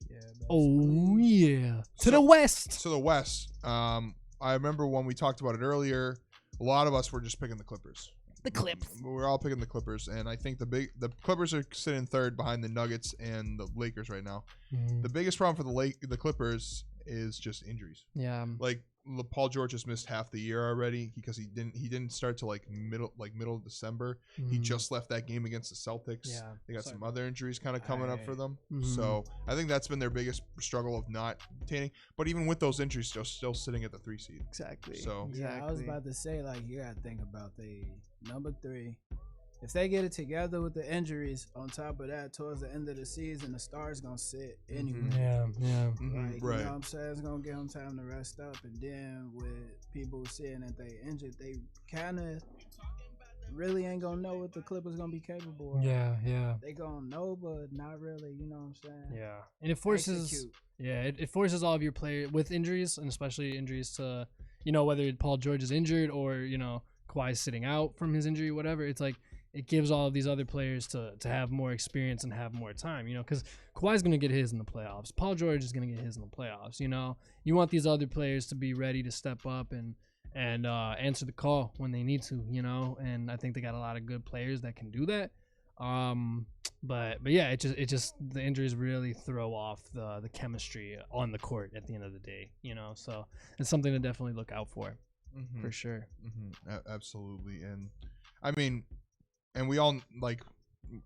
Yeah. Oh yeah. To So- the west. So the West, I remember when we talked about it earlier, a lot of us were just picking the Clippers. The Clips. We're all picking the Clippers, and I think the Clippers are sitting third behind the Nuggets and the Lakers right now. The biggest problem for the Clippers is just injuries. Yeah. Like Paul George has missed half the year already because he didn't start to middle of December. He just left that game against the Celtics. Yeah. They got some other injuries kind of coming up for them. Mhm. So I think that's been their biggest struggle of not obtaining. But even with those injuries, they're still sitting at the 3 seed. Exactly. So Yeah, I was about to say, like, you gotta think about the number 3. If they get it together with the injuries, on top of that, towards the end of the season, the star's gonna sit anyway. Yeah. Yeah. Like, right. you know what I'm saying? It's gonna give them time to rest up, and then with people saying that they injured, they kind of really ain't gonna know what the Clippers gonna be capable of. Yeah. Yeah. They gonna know, but not really. You know what I'm saying? Yeah. And it forces. Execute. Yeah, it forces all of your players with injuries, and especially injuries to, whether Paul George is injured or, Kawhi's sitting out from his injury, whatever. It's like it gives all of these other players to have more experience and have more time, because Kawhi's going to get his in the playoffs. Paul George is going to get his in the playoffs, You want these other players to be ready to step up and answer the call when they need to, and I think they got a lot of good players that can do that. But yeah, it just the injuries really throw off the chemistry on the court at the end of the day, so it's something to definitely look out for sure. Absolutely. And I mean, and we all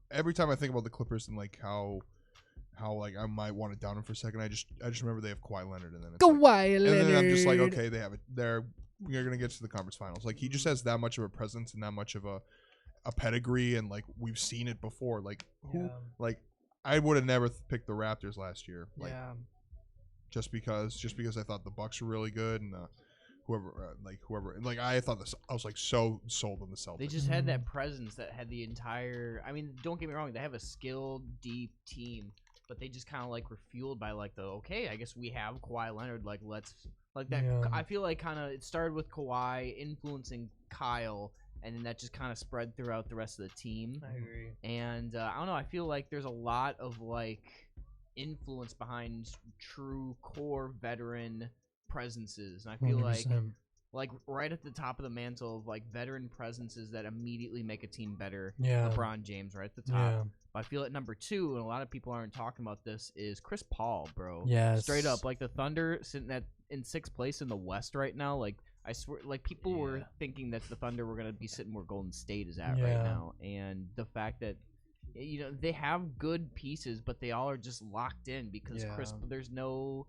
every time I think about the Clippers and how I might want to down them for a second, I just remember they have Kawhi Leonard, and then it's Kawhi and Leonard. then I'm just like, okay, they have it. You're gonna get to the conference finals. Like, he just has that much of a presence and that much of a pedigree, and we've seen it before. I would have never picked the Raptors last year. Just because I thought the Bucks were really good, and whoever I thought this, I was so sold on the Celtics. They just had that presence that had the entire. I mean, don't get me wrong, they have a skilled, deep team, but they just kind of were fueled by okay, I guess we have Kawhi Leonard. Let's that. Yeah. I feel it started with Kawhi influencing Kyle, and then that just kind of spread throughout the rest of the team. I agree. And I don't know. I feel there's a lot of influence behind true core veteran presences, and I feel 100%. right at the top of the mantle of veteran presences that immediately make a team better. Yeah. LeBron James right at the top. Yeah. But I feel at number 2, and a lot of people aren't talking about this, is Chris Paul, bro. Yes. Straight up, the Thunder sitting in 6th place in the West right now. I swear, people were thinking that the Thunder were gonna be sitting where Golden State is at right now, and the fact that they have good pieces, but they all are just locked in because there's no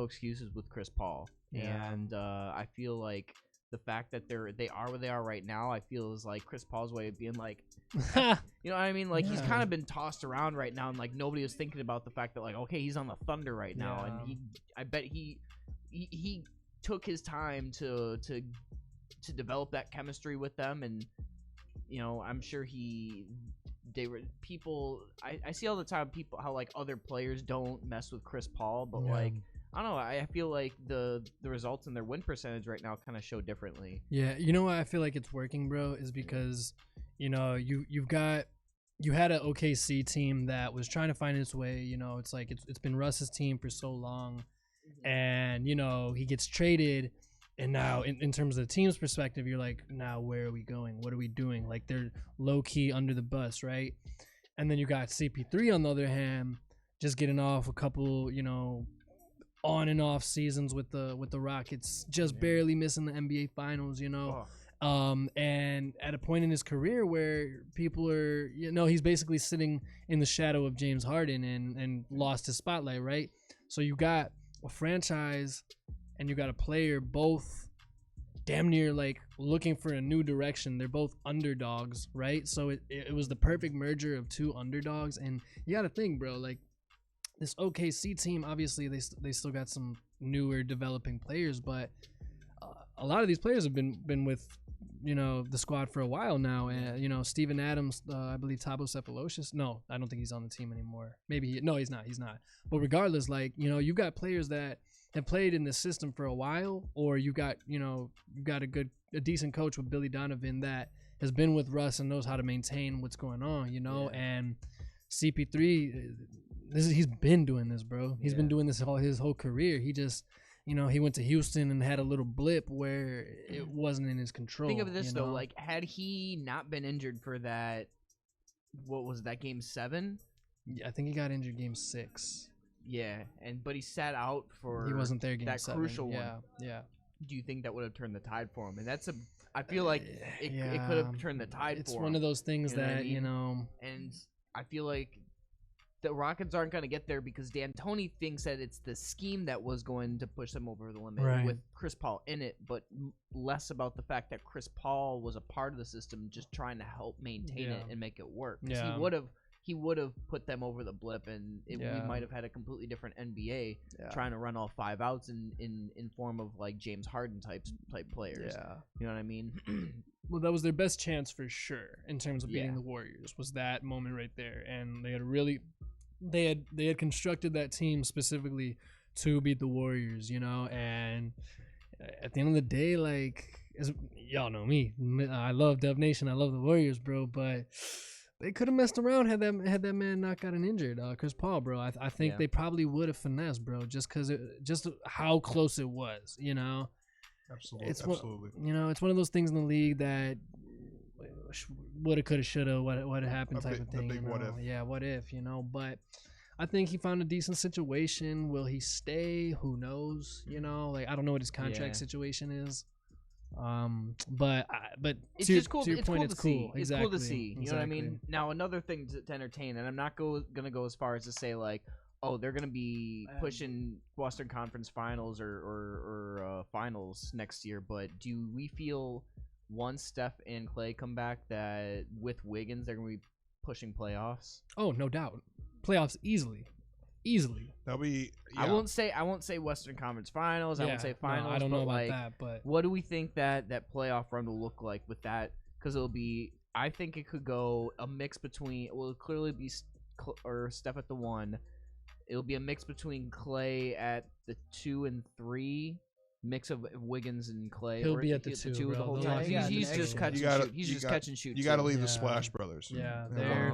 excuses with Chris Paul, and I feel the fact that they are where they are right now, I feel is Chris Paul's way of being you know what I mean? He's kind of been tossed around right now, and nobody is thinking about the fact that okay, he's on the Thunder right now, and I bet he took his time to develop that chemistry with them, and I'm sure they were people. I see all the time people how other players don't mess with Chris Paul, but I don't know. I feel the results in their win percentage right now kind of show differently. Yeah, why I feel it's working, bro, is because you had an OKC team that was trying to find its way. It's been Russ's team for so long, and he gets traded. And now, in terms of the team's perspective, you're now where are we going? What are we doing? They're low key under the bus, right? And then you got CP3 on the other hand, just getting off a couple, on and off seasons with the Rockets, just barely missing the NBA Finals, and at a point in his career where people are, he's basically sitting in the shadow of James Harden and lost his spotlight, right? So you got a franchise and you got a player both damn near looking for a new direction. They're both underdogs, right? So it was the perfect merger of two underdogs. And you got to think, bro, this OKC team, obviously they still got some newer developing players, but a lot of these players have been with the squad for a while now. And Steven Adams, I believe Thabo Cephaloshes. No, I don't think he's on the team anymore. Maybe no, he's not. But regardless, you've got players that have played in this system for a while, or you got a decent coach with Billy Donovan that has been with Russ and knows how to maintain what's going on, and CP3, he's been doing this, bro. He's been doing this his whole career. He just, he went to Houston and had a little blip where it wasn't in his control. Think of this though, like had he not been injured for that, what was that, game 7? Yeah, I think he got injured game 6. Yeah, but he sat out for he wasn't there game that 7. crucial one. Yeah. Do you think that would have turned the tide for him? And I feel like it could have turned the tide it's for him. It's one of those things that, And I feel like the Rockets aren't going to get there because D'Antoni thinks that it's the scheme that was going to push them over the limit with Chris Paul in it, but less about the fact that Chris Paul was a part of the system just trying to help maintain it and make it work. Yeah. He would have put them over the blip, and we might have had a completely different NBA trying to run all 5 outs in form of like James Harden type players. Yeah. You know what I mean? Well, that was their best chance for sure in terms of beating the Warriors. Was that moment right there, and they had constructed that team specifically to beat the Warriors. And at the end of the day, like, as y'all know me, I love Dub Nation, I love the Warriors, bro, but they could have messed around had that man not gotten injured, Chris Paul, bro. I think they probably would have finessed, bro, just how close it was, Absolutely, absolutely. It's one of those things in the league that woulda, coulda, shoulda, what happened type of thing. The big what if. Yeah, what if, But I think he found a decent situation. Will he stay? Who knows? Like, I don't know what his contract situation is. But it's to, just cool. To your point, it's cool. It's exactly. cool to see. You know what I mean? Now, another thing to entertain, and I'm not gonna go as far as to say like, oh, they're gonna be pushing Western Conference Finals or finals next year. But do we feel once Steph and Clay come back that with Wiggins they're gonna be pushing playoffs? Oh, no doubt, playoffs easily. That'll be. Yeah. I won't say Western Conference Finals. I won't say finals. No, I don't know about like, that, but what do we think that playoff run will look like with that? Because it'll be. I think it could go a mix between. It will clearly be Steph at the 1. It'll be a mix between Clay at the 2 and 3. Mix of Wiggins and Clay. He'll be at the 2 the whole bro. time. He's just catch and shoot. He's just catch and shoot. You got to leave the Splash Brothers. Yeah,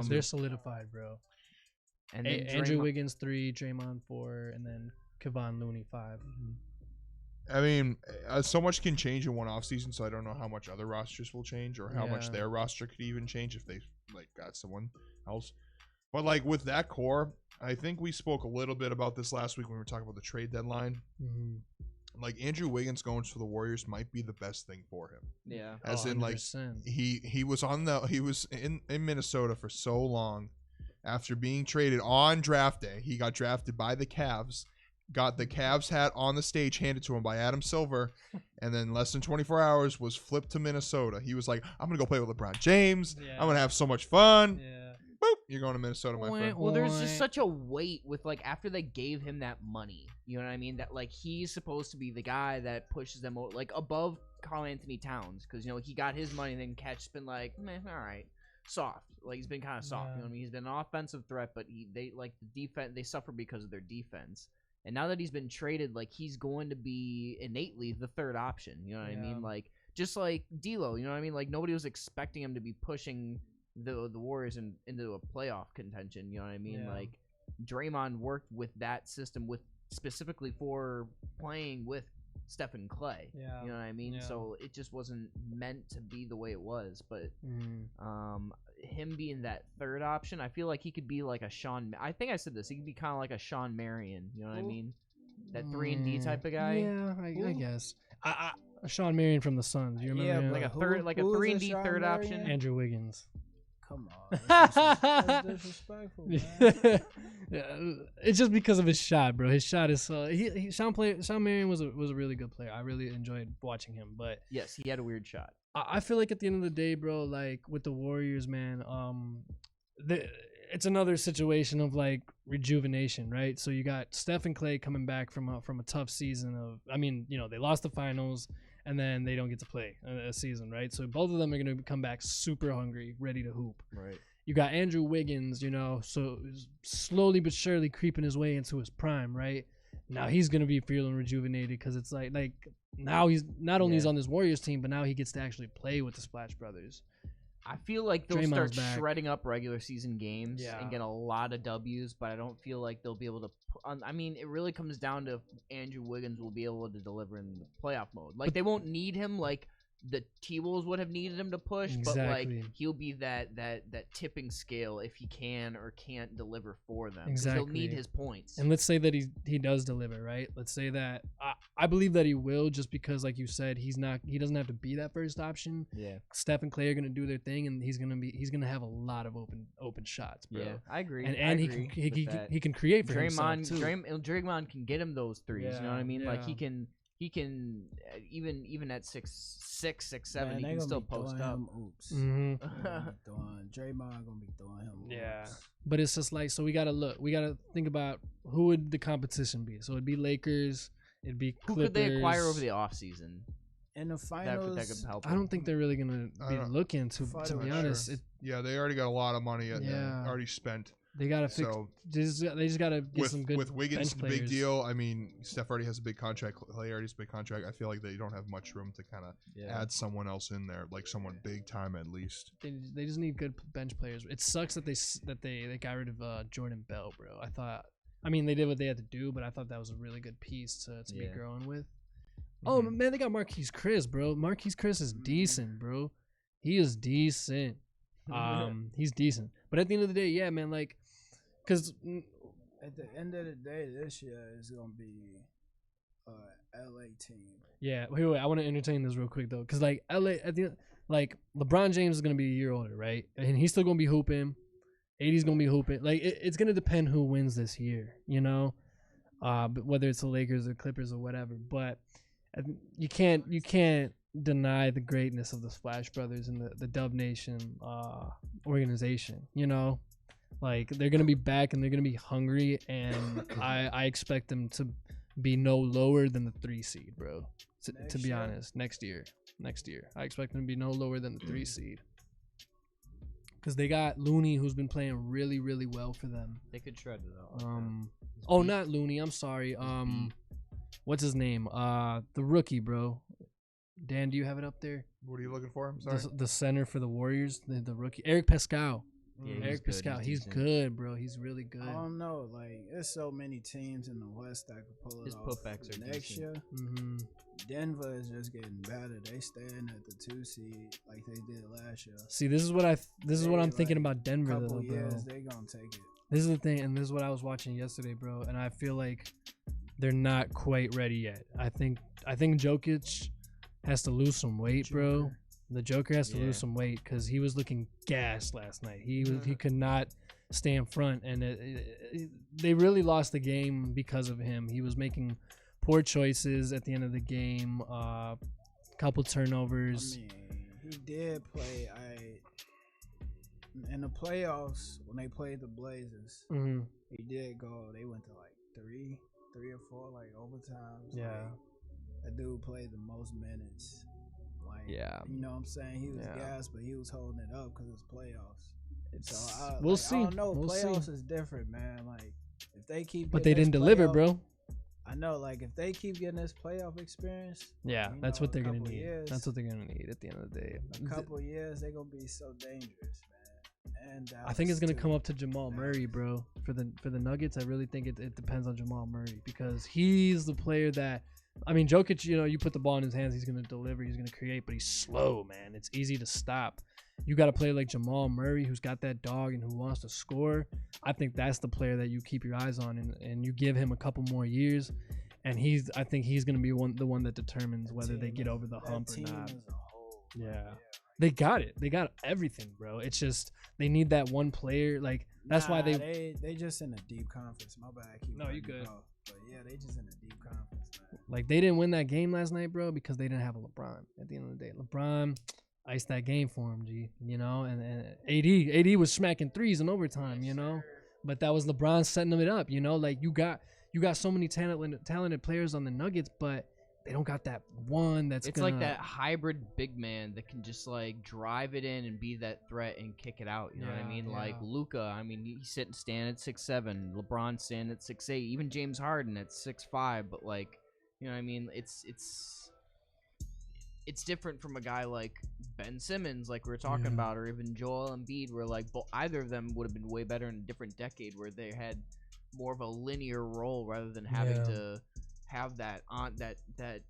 they're solidified, bro. And then Andrew Wiggins 3, Draymond 4, and then Kevon Looney 5. I mean, so much can change in one offseason, so I don't know how much other rosters will change or how much their roster could even change if they like got someone else. But like with that core, I think we spoke a little bit about this last week when we were talking about the trade deadline. Mm-hmm. Like Andrew Wiggins going to the Warriors might be the best thing for him. Yeah, as in like he was in Minnesota for so long. After being traded on draft day, he got drafted by the Cavs, got the Cavs hat on the stage handed to him by Adam Silver, and then less than 24 hours was flipped to Minnesota. He was like, I'm going to go play with LeBron James. I'm going to have so much fun. Yeah. Boop, you're going to Minnesota, my friend. Well, there's just such a weight with, like, after they gave him that money, you know what I mean? That, like, he's supposed to be the guy that pushes them, like, above Karl Anthony Towns, because, he got his money, and then Catch's been like, man, all right. Soft, like he's been kind of soft. You know what I mean? He's been an offensive threat, but they like the defense. They suffer because of their defense. And now that he's been traded, like he's going to be innately the third option. You know what I mean? Like just like D'Lo. You know what I mean? Like nobody was expecting him to be pushing the Warriors into a playoff contention. You know what I mean? Like Draymond worked with that system specifically for playing with Steph and Clay. Yeah. You know what I mean? Yeah. So it just wasn't meant to be the way it was. But him being that third option, I feel like he could be like a Sean. I think I said this. He could be kind of like a Sean Marion. You know what I mean? That 3-and-D type of guy. Yeah, I guess. A Sean Marion from the Suns. You remember? Yeah, like a third, like a 3-and-D third option. Andrew Wiggins. Come on, that's disrespectful, man. It's just because of his shot, bro. His shot is Sean Marion was a really good player. I really enjoyed watching him, but yes, he had a weird shot. I feel like at the end of the day, bro, like with the Warriors, man, it's another situation of like rejuvenation, right? So you got Steph and Clay coming back from a tough season of, I mean, they lost the finals. And then they don't get to play a season, right? So both of them are going to come back super hungry, ready to hoop. Right. You got Andrew Wiggins, so slowly but surely creeping his way into his prime, right? Now he's going to be feeling rejuvenated because it's like now he's not only he's on this Warriors team, but now he gets to actually play with the Splash Brothers. I feel like they'll Draymond's start back. shredding up regular season games Yeah. and get a lot of W's, but I don't feel like they'll be able to. I mean, it really comes down to if Andrew Wiggins will be able to deliver in the playoff mode. Like, they won't need him like the T-Wolves would have needed him to push, but like Exactly. he'll be that tipping scale if he can or can't deliver for them. 'Cause Exactly. he'll need his points. And let's say that he does deliver, right? Let's say that I believe that he will, just because, like you said, he doesn't have to be that first option. Yeah, Steph and Clay are gonna do their thing, and he's gonna have a lot of open shots, bro. yeah, I agree. And I he agree can with that. he can create for himself too. Draymond can get him those threes. You know what I mean? Like Yeah. he can even at 6'6", 6'7", Man, he they can gonna still be post throwing up. him oops. Mhm. Draymond gonna be throwing him. Yeah. oops. But it's just like, so we gotta think about who would the competition be. So it'd be Lakers, it'd be Who Clippers. could they acquire over the offseason? In the That finals, could help. I don't think they're really gonna I be don't- looking to Fuck, be I'm not honest. sure. It, Yeah, they already got a lot of money Yeah. already spent. they gotta fix. So They just gotta get some good with Wiggins, bench big players. deal. I mean, Steph already has a big contract. Clay already has a big contract. I feel like they don't have much room to kind of add someone else in there, like someone big time at least. They just need good bench players. It sucks that they got rid of Jordan Bell, bro. I mean, they did what they had to do, but I thought that was a really good piece to be Yeah. growing with. Oh man, they got Marquise Chris, bro. Marquise Chris is decent, bro. He is decent. He's decent. But at the end of the day, yeah, man, like, cause at the end of the day, this year is gonna be LA team. yeah. Wait, I want to entertain this real quick though, cause like LA at the like LeBron James is gonna be a year older, right? And he's still gonna be hooping. AD's gonna be hooping. Like it's gonna depend who wins this year, you know, but whether it's the Lakers or Clippers or whatever. But you can't deny the greatness of the Splash Brothers and the Dub Nation organization. You know, like they're gonna be back and they're gonna be hungry, and I expect them to be no lower than the 3 seed, bro. To be honest, next year, I expect them to be no lower than the 3 seed. Because they got Looney, who's been playing really, really well for them. They could shred it out. Not Looney. I'm sorry. What's his name? The rookie, bro. Dan, do you have it up there? What are you looking for? I'm sorry. The center for the Warriors, the rookie, Eric Pascal. Yeah, Eric good. Pascal. He's decent. good, bro. He's really good. I don't know, like there's so many teams in the West that could pull it His off putbacks are next decent. year. Mm-hmm. Denver is just getting better. They staying at the 2 seed like they did last year. See, this is what I'm thinking like, about Denver, though, Couple bro. years, they gonna take it. This is the thing, and this is what I was watching yesterday, bro. And I feel like they're not quite ready yet. I think Jokic has to lose some weight, bro. Joker. The Joker has to Yeah. lose some weight because he was looking gassed last night. He could not stay in front, and they really lost the game because of him. He was making poor choices at the end of the game. Couple turnovers. I mean, he did play. In the playoffs when they played the Blazers, hmm he did go. They went to like three or four like overtimes. Yeah. Like, that dude played the most minutes. Like, Yeah. you know what I'm saying? He was Yeah. gassed, but he was holding it up because it's playoffs. So We'll see. I don't know. We'll see. Playoffs is different, man. Like if they keep, But they getting didn't this deliver, playoff- bro. I know. Like if they keep getting this playoff experience, Yeah, you that's know, what they're a gonna couple need. years- That's what they're gonna need at the end of the day. a couple years they're gonna be so dangerous, man. And I think it's gonna Dallas, come too. up to Jamal Murray, bro. For the Nuggets, I really think it depends on Jamal Murray because he's the player that. I mean, Jokic, you know, you put the ball in his hands, he's gonna deliver, he's gonna create, but he's slow, man. It's easy to stop. You got to play like Jamal Murray, who's got that dog and who wants to score. I think that's the player that you keep your eyes on, and you give him a couple more years, and I think he's gonna be the one that determines whether they get over the That hump or team not. as a whole, Yeah. They got it. They got everything, bro. It's just they need that one player. Like that's why they just in a deep conference. My bad. I keep No, you cutting good. off. But yeah, they just in a deep conference, man. like they didn't win that game last night, bro, because they didn't have a LeBron. At the end of the day, LeBron iced that game for him, G. You know, and AD was smacking threes in overtime. You know, but that was LeBron setting it up. You know, like you got so many talented players on the Nuggets, but they don't got that one that's. It's like that hybrid big man that can just like drive it in and be that threat and kick it out. You know what I Yeah, mean? yeah. Like Luka, I mean he's sitting stand at 6'7", LeBron stand at 6'8", even James Harden at 6'5". But like, you know what I mean? It's it's different from a guy like Ben Simmons, like we were talking about, or even Joel Embiid, where like either of them would have been way better in a different decade, where they had more of a linear role rather than having to have that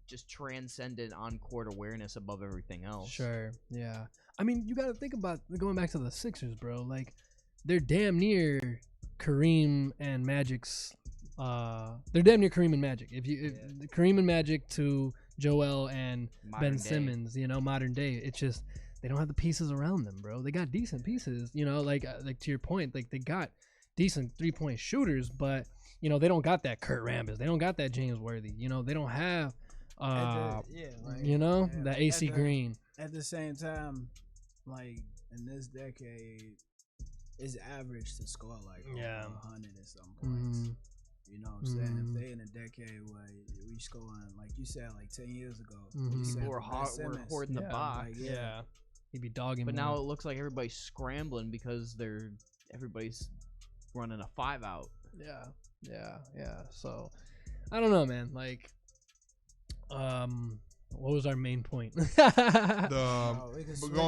just transcendent on-court awareness above everything else. Sure, yeah. I mean, you got to think about going back to the Sixers, bro. Like, they're damn near Kareem and Magic's. They're damn near Kareem and Magic. If Kareem and Magic to Joel and Ben Simmons, modern day. It's just they don't have the pieces around them, bro. They got decent pieces, like to your point, like they got decent 3-point shooters, but they don't got that Kurt Rambis. They don't got that James Worthy. They don't have that AC Green. At the same time, like in this decade, it's average to score like 100 at some points. Mm-hmm. You know what I'm saying? If they in a decade where we scoring, like you said, like 10 years ago, people were hoarding the box. Like, he'd be dogging. But now it looks like everybody's scrambling because everybody's running a 5-out. Yeah. So I don't know, man. Like, what was our main point? Going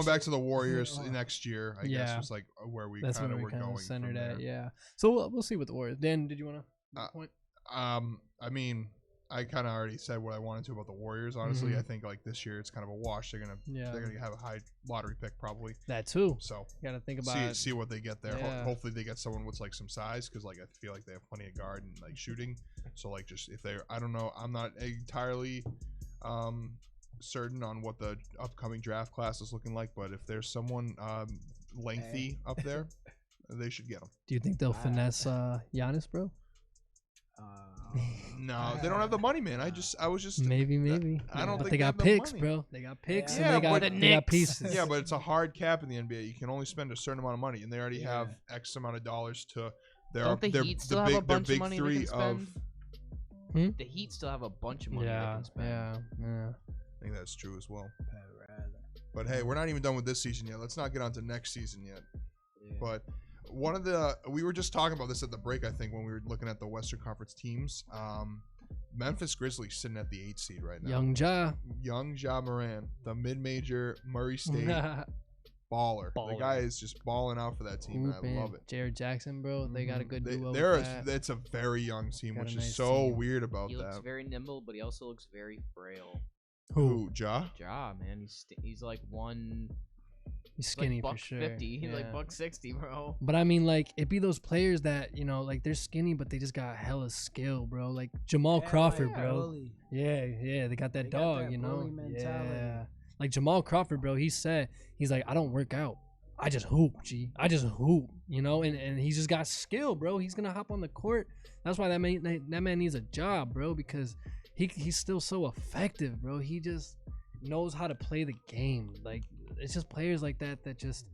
back to the Warriors next year, I guess was like where we kind of were going. Centered at, So we'll see what the Warriors. Dan, did you want to? Point? I mean, I kind of already said what I wanted to about the Warriors. Honestly, I think like this year it's kind of a wash. They're gonna have a high lottery pick probably. That too. So you gotta think about see what they get there. Hopefully they get someone with like some size, because like I feel like they have plenty of guard and like shooting. So like just if they're, I don't know, I'm not entirely certain on what the upcoming draft class is looking like, but if there's someone lengthy up there, they should get them. Do you think they'll finesse Giannis, bro? No, they don't have the money, man. I was just maybe. I don't think they got picks, money. bro. They got picks, and they got pieces. Yeah, but it's a hard cap in the NBA. You can only spend a certain amount of money, and they already have X amount of dollars to their Don't the Heat still have a bunch of money they can spend? of. The Heat still have a bunch of money they can spend. Yeah. I think that's true as well. But hey, we're not even done with this season yet. Let's not get on to next season yet. But we were just talking about this at the break, I think, when we were looking at the Western Conference teams. Memphis Grizzlies sitting at the 8th seed right now. Young Ja Morant, the mid-major Murray State baller. The guy is just balling out for that team, and I love it. Jared Jackson, bro, they got a good duo. It's a very young team, which is so team. Weird about he that. He looks very nimble, but he also looks very frail. Who? Ja? Ja, man, he's like one. He's skinny like for sure. $150. He's like $160, bro. But I mean, like, it be those players that, like, they're skinny, but they just got hella skill, bro. Like Jamal Crawford, bro. Yeah, they got that dog, Yeah. Like Jamal Crawford, bro. He's like, I don't work out. I just hoop, G. I just hoop, and he's just got skill, bro. He's gonna hop on the court. That's why that man needs a job, bro, because he's still so effective, bro. He just knows how to play the game. Like, it's just players like that just,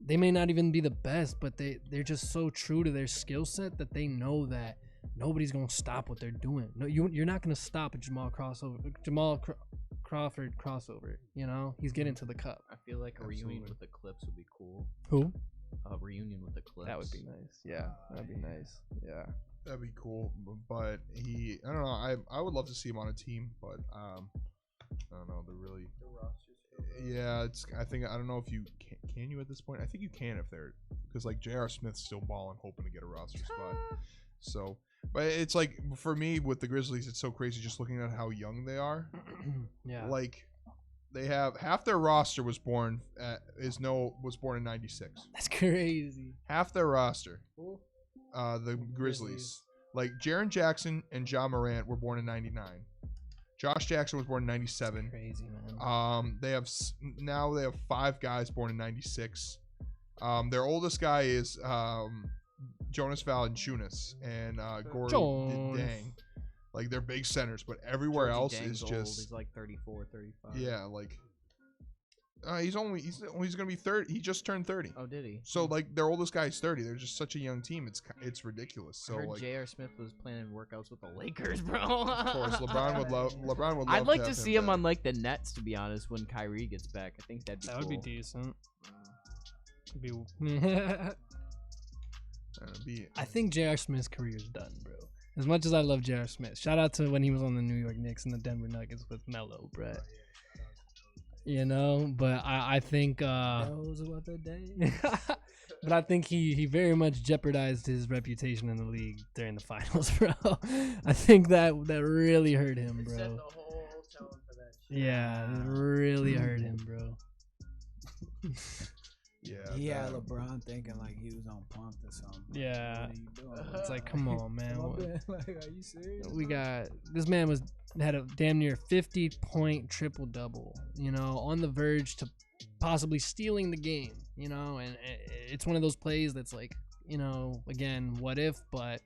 they may not even be the best, but they're just so true to their skill set that they know that nobody's gonna stop what they're doing. No, you're not gonna stop a Jamal Crawford crossover. He's getting to the cup. I feel like a reunion with the Clips would be cool. Who? A reunion with the Clips. That would be nice. Yeah, that'd be nice. Yeah, that'd be cool. But I don't know. I would love to see him on a team, but I don't know. They're really. Yeah, I don't know if you can you at this point. I think you can if they're, because like J.R. Smith's still balling, hoping to get a roster spot. So, but it's like, for me with the Grizzlies, it's so crazy just looking at how young they are. Yeah, like they have half their roster was born in '96. That's crazy. Half their roster, the Grizzlies. Like Jaren Jackson and Ja Morant were born in '99. Josh Jackson was born in '97. Crazy, man. They have 5 guys born in '96. Their oldest guy is Jonas Valanciunas and Gordy Dang. Like, they're big centers, but everywhere else is just. He's like 34, 35. Yeah, like. He's gonna be 30. He just turned 30. Oh, did he? So like their oldest guy is 30. They're just such a young team. It's ridiculous. So I heard like J.R. Smith was planning workouts with the Lakers, bro. Of course, LeBron would love. I'd like to see him on like the Nets, to be honest, when Kyrie gets back. I think that'd be cool. That would be decent. I think J.R. Smith's career is done, bro. As much as I love J.R. Smith, shout out to when he was on the New York Knicks and the Denver Nuggets with Melo, bro. You know, but I think Those were the days. but I think he very much jeopardized his reputation in the league during the finals, bro. I think that really hurt him, bro. Set the whole tone for that shit. Yeah, it really hurt him, bro. Yeah. He had that- LeBron thinking like he was on pump or something. Yeah. What are you doing? It's like, come on, man. Come up in, like, are you serious? We got this man had a damn near 50-point triple double, you know, on the verge to possibly stealing the game, you know, and it's one of those plays that's like, you know, again, what if, but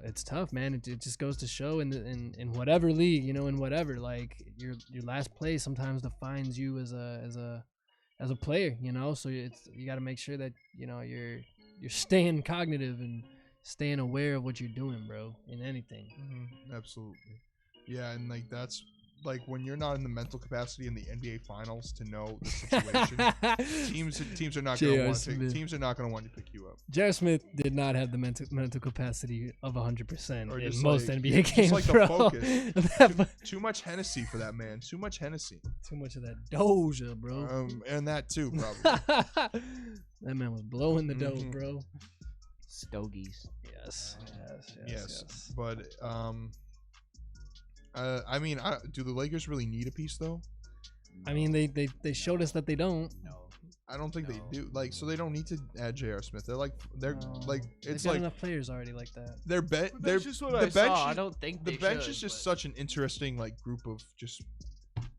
it's tough, man. It just goes to show in whatever league, you know, in whatever, like your last play sometimes defines you as a player, you know. So you got to make sure that, you know, you're staying cognitive and staying aware of what you're doing, bro, in anything. Absolutely. Yeah, and like that's like when you're not in the mental capacity in the NBA finals to know the situation. teams are not going to J.R. want to Smith. teams are not going to want to pick you up. J.R. Smith did not have the mental capacity of 100% Or in just most like- NBA just games, like the bro. focus. Too much Hennessy for that man. Too much Hennessy. Too much of that Doja, bro. And that too, probably. That man was blowing the dough, Mhm. bro. Stogies. Yes. But I mean, do the Lakers really need a piece though? I mean, they showed us that they don't. No. I don't think No. they do. Like, so they don't need to add J.R. Smith. They're No. like They've it's got like enough players already like that. they're That's just what the I bench. saw. I Is, don't think the they bench should, is just but- such an interesting like group of just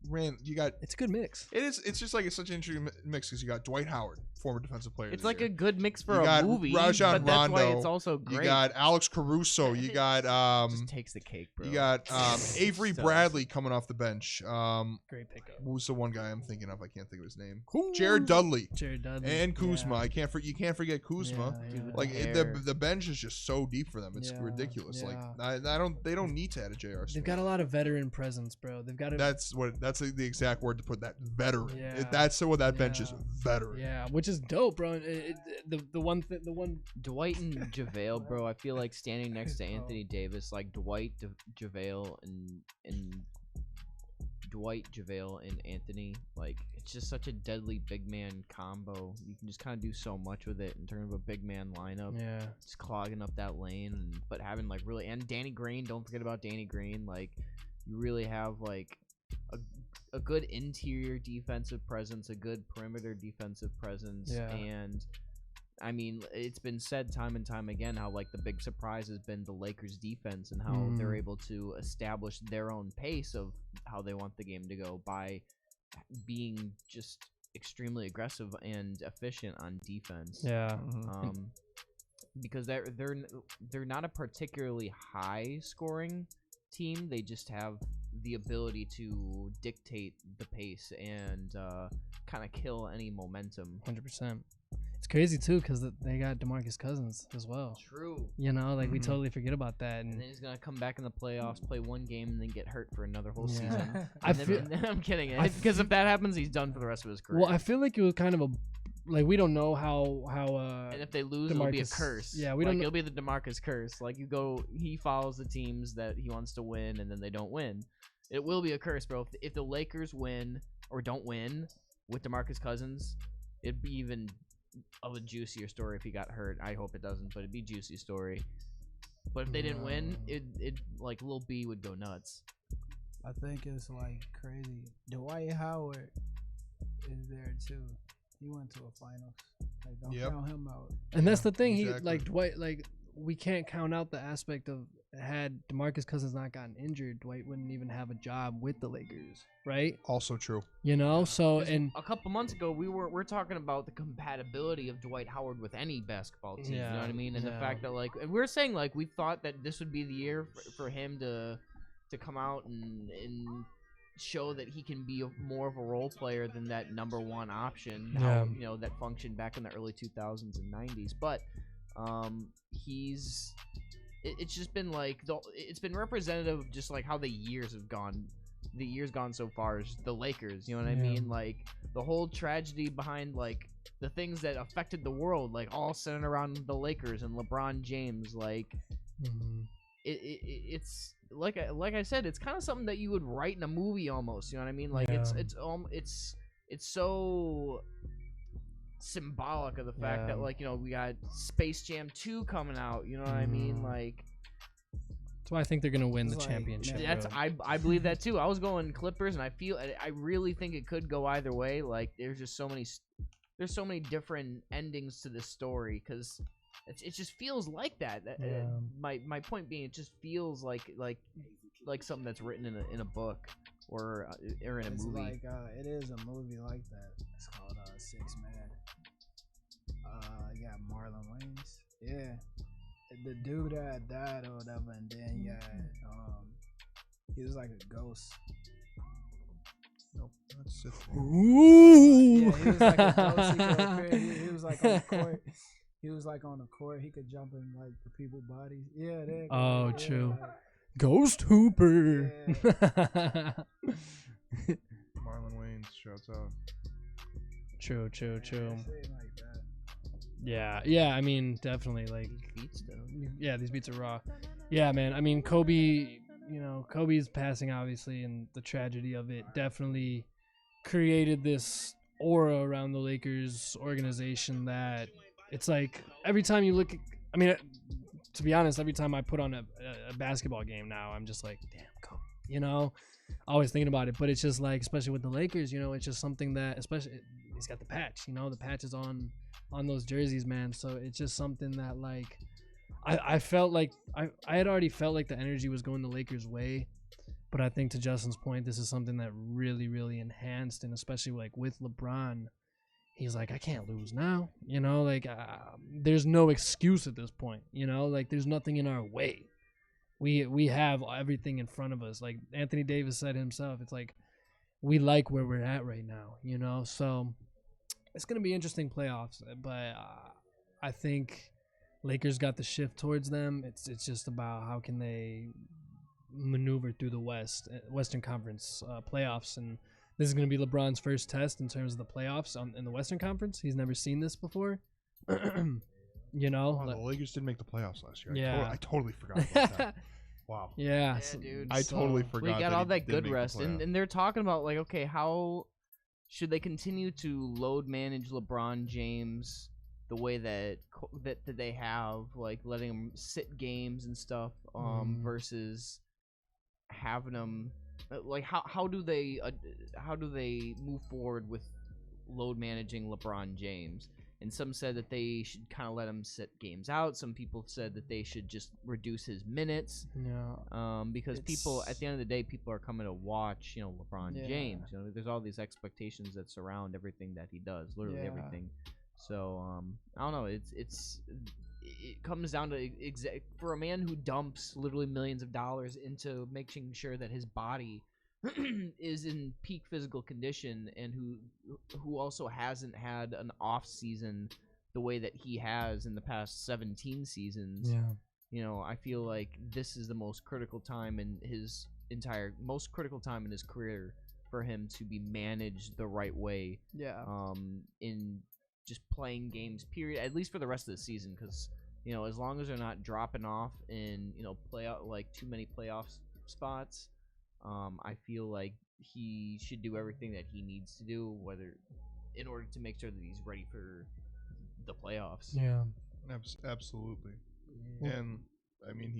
you got It's a good mix. it's just like it's such an interesting mix because you got Dwight Howard, former defensive player. It's of the like year. a good mix for You a got movie, Rajon but that's why Rondo, it's also great. You got Alex Caruso. You got just takes the cake, bro. you got Avery Does. Bradley coming off the bench. Great pickup. Who's the one guy I'm thinking of? I can't think of his name. Jared Dudley Jared Dudley and Kuzma. Yeah. You can't forget Kuzma. Yeah, Dude, yeah. Like Hair. the bench is just so deep for them. It's Yeah, ridiculous. yeah. Like they don't need to add a J.R. They've Smith. got a lot of veteran presence, bro. They've got a That's the exact word to put that veteran. Yeah. That's what that bench is, Yeah. veteran. yeah, which is dope, bro. The one Dwight and JaVale, bro. I feel like standing next to Anthony Davis, like Dwight, JaVale, and Dwight, JaVale, and Anthony. Like it's just such a deadly big man combo. You can just kind of do so much with it in terms of a big man lineup. yeah. Just clogging up that lane, but having like really and Danny Green. Don't forget about Danny Green. Like you really have like a good interior defensive presence, a good perimeter defensive presence, Yeah. and I mean it's been said time and time again how like the big surprise has been the Lakers defense and how they're able to establish their own pace of how they want the game to go by being just extremely aggressive and efficient on defense. Yeah. Because they're not a particularly high scoring team. They just have the ability to dictate the pace and kind of kill any momentum. 100%. It's crazy too because they got DeMarcus Cousins as well. True. You know, like we Mhm. totally forget about that. And And then he's gonna come back in the playoffs, play one game, and then get hurt for another whole Yeah. season. I And then- feel- and then- I'm kidding. I Because if that happens, he's done for the rest of his career. well, I feel like it was kind of a like we don't know how and if they lose, it'll be a DeMarcus- curse. yeah, we like, don't kn- It'll be the DeMarcus curse. Like he follows the teams that he wants to win, and then they don't win. It will be a curse, bro. If the Lakers win or don't win with DeMarcus Cousins, it'd be even of a juicier story if he got hurt. I hope it doesn't, but it'd be a juicy story. But if they didn't win, it like Lil B would go nuts. I think it's like crazy. Dwight Howard is there too. He went to a finals. Like don't Yep. count him out. And that's the thing. exactly. He like Dwight. Like we can't count out the aspect of had DeMarcus Cousins not gotten injured, Dwight wouldn't even have a job with the Lakers, right? Also true. You know. So 'Cause and a couple months ago, we're talking about the compatibility of Dwight Howard with any basketball team. You know what I mean? And the Yeah. fact that like and we're saying like we thought that this would be the year for him to come out and show that he can be more of a role player than that number one option. How, Yeah. that functioned back in the early 2000s and 90s. But it's just been like it's been representative of just like how the years have gone. The years gone so far is the Lakers. You know what I Yeah. mean? Like the whole tragedy behind like the things that affected the world, like all centered around the Lakers and LeBron James. Like it's like I said, it's kind of something that you would write in a movie almost. You know what I mean? Like it's so symbolic of the fact that like we got Space Jam 2 coming out. You know what I mean? Like that's why I think they're gonna win the championship. I believe that too. I was going Clippers, and I really think it could go either way. Like there's just so many different endings to this story because it just feels like that. My point being, it just feels like something that's written in a book or in a movie. Like it is a movie like that. It's called Six Man. You got Marlon Wayans. Yeah. The dude that died or whatever, and then you had he was like a ghost. Nope, that's it. Ooh. Yeah, he was like a ghost. He was like on the court. He was like on the court. He could jump in like the people's bodies. Yeah, there. Oh, yeah, true. like, Ghost Hooper. Yeah. Marlon Wayans, shouts out. True. Like that. Yeah. I mean, definitely. Like, Beats though. yeah, these beats are raw. Yeah, man. I mean, Kobe. Kobe's passing, obviously, and the tragedy of it definitely created this aura around the Lakers organization that it's like every time you look. I mean, to be honest, every time I put on a basketball game now, I'm just like, damn, Kobe. Always thinking about it, but it's just like, especially with the Lakers, it's just something that, especially he's got the patch, the patch is on those jerseys, man. So it's just something that like I felt like I had already felt like the energy was going the Lakers' way, but I think to Justin's point, this is something that really, really enhanced, and especially like with LeBron, he's like, I can't lose now, like there's no excuse at this point, like there's nothing in our way. We have everything in front of us. Like Anthony Davis said himself, it's like we like where we're at right now, so it's gonna be interesting playoffs, but I think Lakers got the shift towards them. It's just about how can they maneuver through the Western Conference playoffs, and this is going to be LeBron's first test in terms of the playoffs in the Western Conference. He's never seen this before. Wow, the Lakers didn't make the playoffs last year. Yeah. I totally forgot about that. Wow. Yeah, Dude. I totally forgot. We got all that he good didn't make the rest, playoffs. and they're talking about like, okay, how should they continue to load manage LeBron James the way that they have, like letting him sit games and stuff, versus having him like how do they move forward with load managing LeBron James? And some said that they should kind of let him sit games out. Some people said that they should just reduce his minutes. Yeah. Because people, at the end of the day, people are coming to watch, LeBron James. There's all these expectations that surround everything that he does, literally everything. So I don't know. It comes down to for a man who dumps literally millions of dollars into making sure that his body is in peak physical condition, and who also hasn't had an off season the way that he has in the past 17 seasons. Yeah. I feel like this is the most critical time in his career for him to be managed the right way. Yeah. In just playing games, period, at least for the rest of the season, because as long as they're not dropping off in playoff, like too many playoff spots, I feel like he should do everything that he needs to do, in order to make sure that he's ready for the playoffs. Yeah. Absolutely. Yeah. And I mean,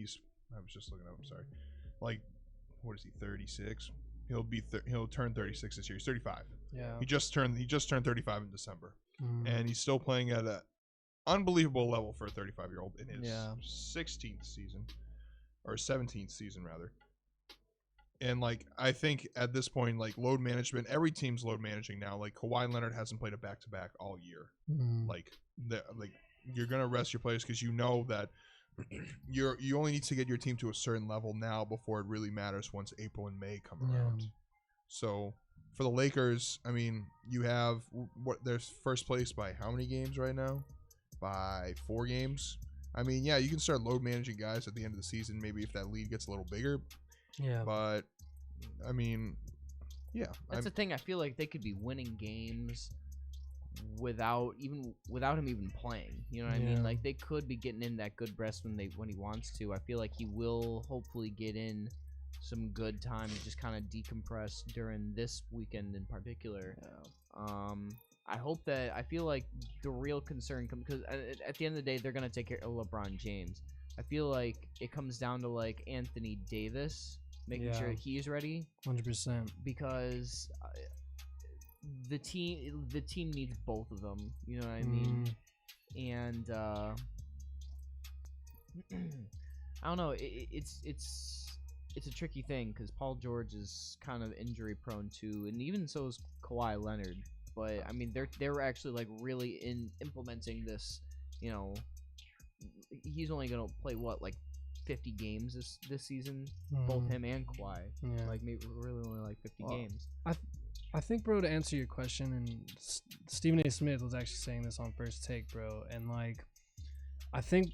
I was just looking up. I'm sorry. Like, what is he? 36. He'll turn 36 this year. He's 35. Yeah. He just turned 35 in December, and he's still playing at an unbelievable level for a 35-year-old in his 16th season, or 17th season rather. And like, I think at this point, like load management, every team's load managing now. Like Kawhi Leonard hasn't played a back-to-back all year. Like you're gonna rest your players because you know that you only need to get your team to a certain level now before it really matters once April and May come around. So for the Lakers, I mean, you have their first place by how many games right now? By 4 games. I mean, yeah, you can start load managing guys at the end of the season, maybe if that lead gets a little bigger. Yeah. But I mean, yeah. That's the thing. I feel like they could be winning games without him even playing. You know what I mean? Like they could be getting in that good rest when he wants to. I feel like he will hopefully get in some good time to just kind of decompress during this weekend in particular. I feel like the real concern comes because at the end of the day they're gonna take care of LeBron James. I feel like it comes down to like Anthony Davis making sure he's ready 100%, because the team needs both of them. You know what I mean? And I don't know. It's a tricky thing because Paul George is kind of injury prone too, and even so is Kawhi Leonard. But I mean, they were actually like really implementing this. You know, he's only gonna play like 50 games this season, both him and Kawhi. Yeah. Like maybe really only like 50 games. I think, bro, to answer your question, and Stephen A. Smith was actually saying this on First Take, bro, and like, I think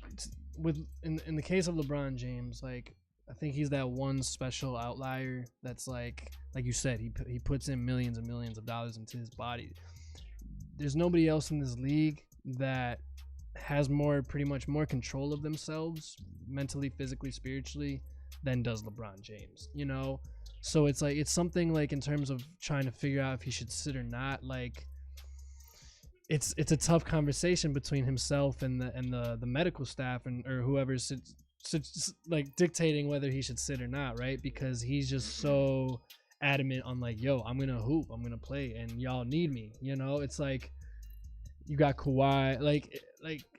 in the case of LeBron James, like, I think he's that one special outlier that's like you said, he puts in millions and millions of dollars into his body. There's nobody else in this league that has pretty much more control of themselves mentally, physically, spiritually than does LeBron James, you know? So it's like, it's something like in terms of trying to figure out if he should sit or not, like it's a tough conversation between himself and the medical staff or whoever's like dictating whether he should sit or not, right? Because he's just so adamant on like, yo, I'm gonna hoop, I'm gonna play, and y'all need me, you know? It's like you got Kawhi, like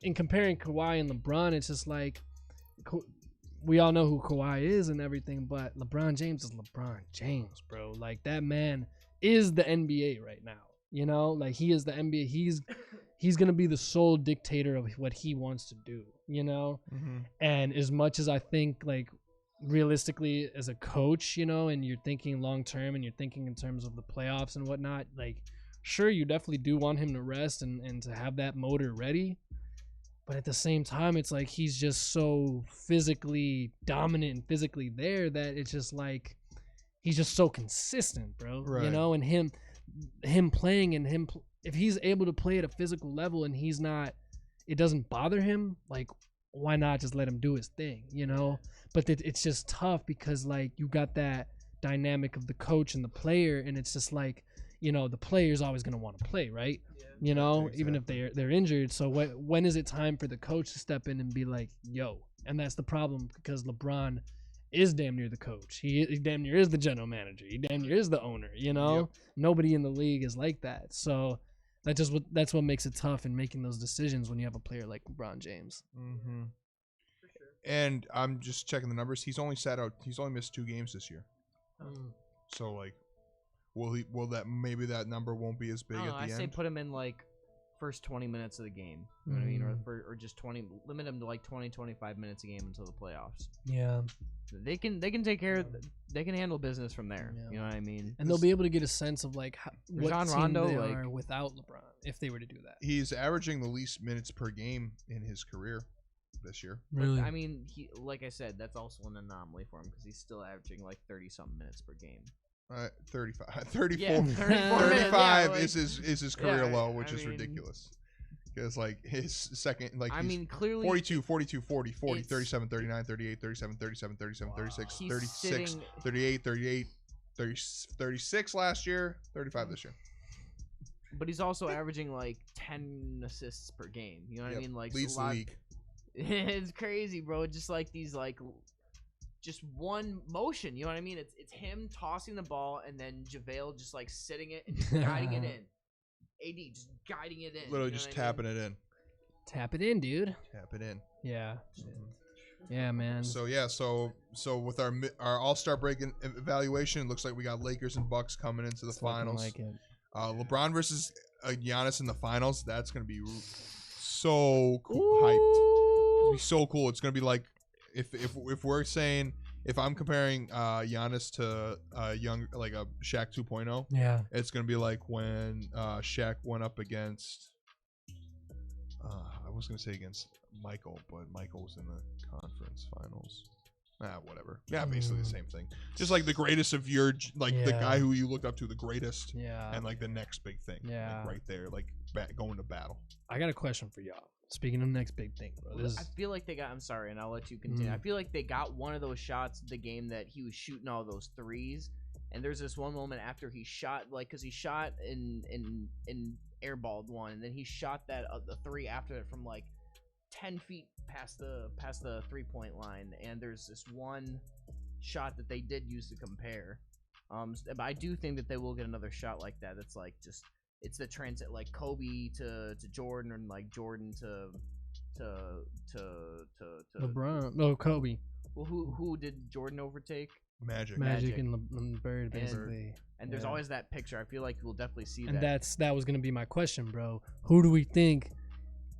in comparing Kawhi and LeBron, it's just like we all know who Kawhi is and everything, but LeBron James is LeBron James, bro. Like that man is the NBA right now, you know? Like he is the NBA. He's gonna be the sole dictator of what he wants to do, you know? And as much as I think like realistically as a coach, you know, and you're thinking long term and you're thinking in terms of the playoffs and whatnot, like sure, you definitely do want him to rest and to have that motor ready. But at the same time, it's like he's just so physically dominant and physically there that it's just like he's just so consistent, bro. Right. You know, and him playing and if he's able to play at a physical level and he's not, it doesn't bother him, like why not just let him do his thing, you know? But it's just tough because like you got that dynamic of the coach and the player, and it's just like, you know, the player's always going to want to play, right? You know, exactly. Even if they're injured. So when is it time for the coach to step in and be like, yo? And that's the problem because LeBron is damn near the coach. He damn near is the general manager. He damn near is the owner, you know? Yep. Nobody in the league is like that. So that's what makes it tough in making those decisions when you have a player like LeBron James. Mm-hmm. For sure. And I'm just checking the numbers. He's only missed 2 games this year. So like, will that number won't be as big at the end? I say put him in like first 20 minutes of the game. You know what I mean? Or just 20, limit him to like 20-25 minutes a game until the playoffs. Yeah. They can take care of, they can handle business from there. Yeah. You know what I mean? And they'll be able to get a sense of like what team Rondo, they like, are without LeBron if they were to do that. He's averaging the least minutes per game in his career this year. Really? But, I mean, like I said, that's also an anomaly for him because he's still averaging like 30-something minutes per game. 35, 34, yeah, 35 like, is his career low, which is ridiculous. Because like his second, like clearly 42, 40, 37, 39, 38, 37, 37, 37, 36, 36, 38, 36 last year, 35 this year. But he's also averaging like 10 assists per game. You know what I mean? Like leads the league. It's crazy, bro. Just like these like. Just one motion, you know what I mean? It's him tossing the ball and then JaVale just like sitting it and just guiding it in. AD just guiding it in. Literally just tapping it in. Tap it in, dude. Tap it in. Yeah. Yeah, man. So yeah, so with our All-Star break evaluation, it looks like we got Lakers and Bucks coming into the finals. Like it. LeBron versus Giannis in the finals. That's gonna be so cool. Hyped. It's gonna be so cool. It's gonna be like. If we're saying, if I'm comparing Giannis to young like a Shaq 2.0, yeah, it's gonna be like when Shaq went up against I was gonna say against Michael, but Michael was in the conference finals. Whatever. Yeah, basically the same thing. Just like the greatest of your the guy who you looked up to, the greatest. Yeah. And like the next big thing. Yeah. Like right there. Like going to battle. I got a question for y'all. Speaking of next big thing, bro. This I is, feel like they got. I'm sorry, and I'll let you continue. I feel like they got one of those shots the game that he was shooting all those threes, and there's this one moment after he shot, like, because he shot in airballed one, and then he shot that the three after it from like 10 feet past the 3-point line, and there's this one shot that they did use to compare. But I do think that they will get another shot like that. That's like just. It's the transit, like Kobe to Jordan, and like Jordan to LeBron. No, Kobe. Well, who did Jordan overtake? Magic. Magic and Bird, basically. And there's always that picture. I feel like we'll definitely see and that. that was gonna be my question, bro. Who do we think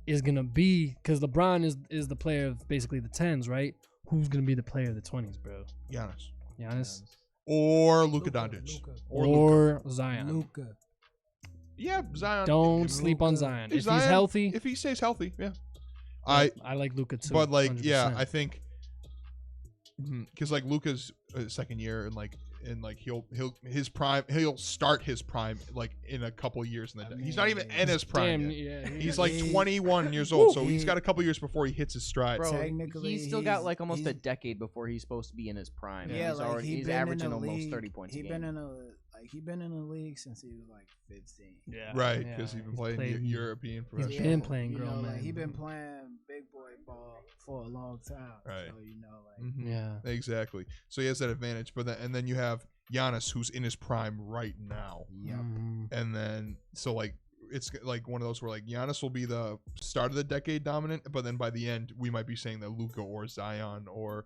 is gonna be? Because LeBron is the player of basically the 10s, right? Who's gonna be the player of the 20s, bro? Giannis. Or Luka Doncic. Or Zion. Luka. Yeah, Zion. Don't sleep on Zion. If Zion, he's healthy, if he stays healthy, yeah. I like Luka too. But like, 100%. yeah, I think because like Luka's second year and he'll start his prime like in a couple of years, and then he's not even in his prime yet. He's like 21 years old, so he's got a couple years before he hits his stride. Bro, Technically, he's still got like almost a decade before he's supposed to be in his prime. Yeah, he's averaging almost 30 points a game. He's been in the league since he was like 15. Yeah, right, because he's been playing European He's professional. been playing grown man. He's been playing big boy ball for a long time. Right. So Yeah, exactly. So he has that advantage. But then you have Giannis, who's in his prime right now. Yep. And then it's like one of those where like Giannis will be the start of the decade dominant, but then by the end we might be saying that Luka or Zion or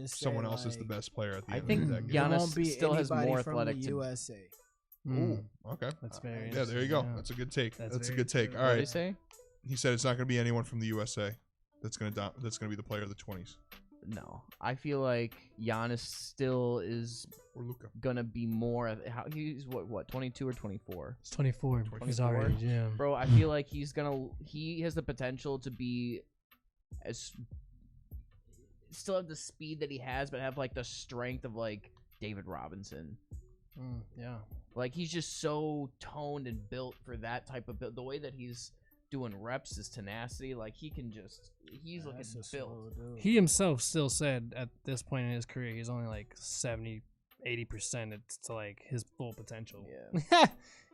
someone else is the best player at the end of the decade. Giannis still has more from athletic the USA. Ooh, okay. That's very Yeah, there you go. yeah. That's a good take. That's a very good take. true. All What did he right. say? He said it's not going to be anyone from the USA that's going to be the player of the 20s. No, I feel like Giannis still is Or Luka. gonna be more. He's what 22 or 24? It's 24. He's 24. our age, yeah. Bro, I feel like he has the potential to be still have the speed that he has, but have like the strength of like David Robinson. Yeah. Like he's just so toned and built for that type of build. The way that he's doing reps, his tenacity, like he's looking built. He himself still said at this point in his career he's only like 70-80% to like his full potential. Yeah.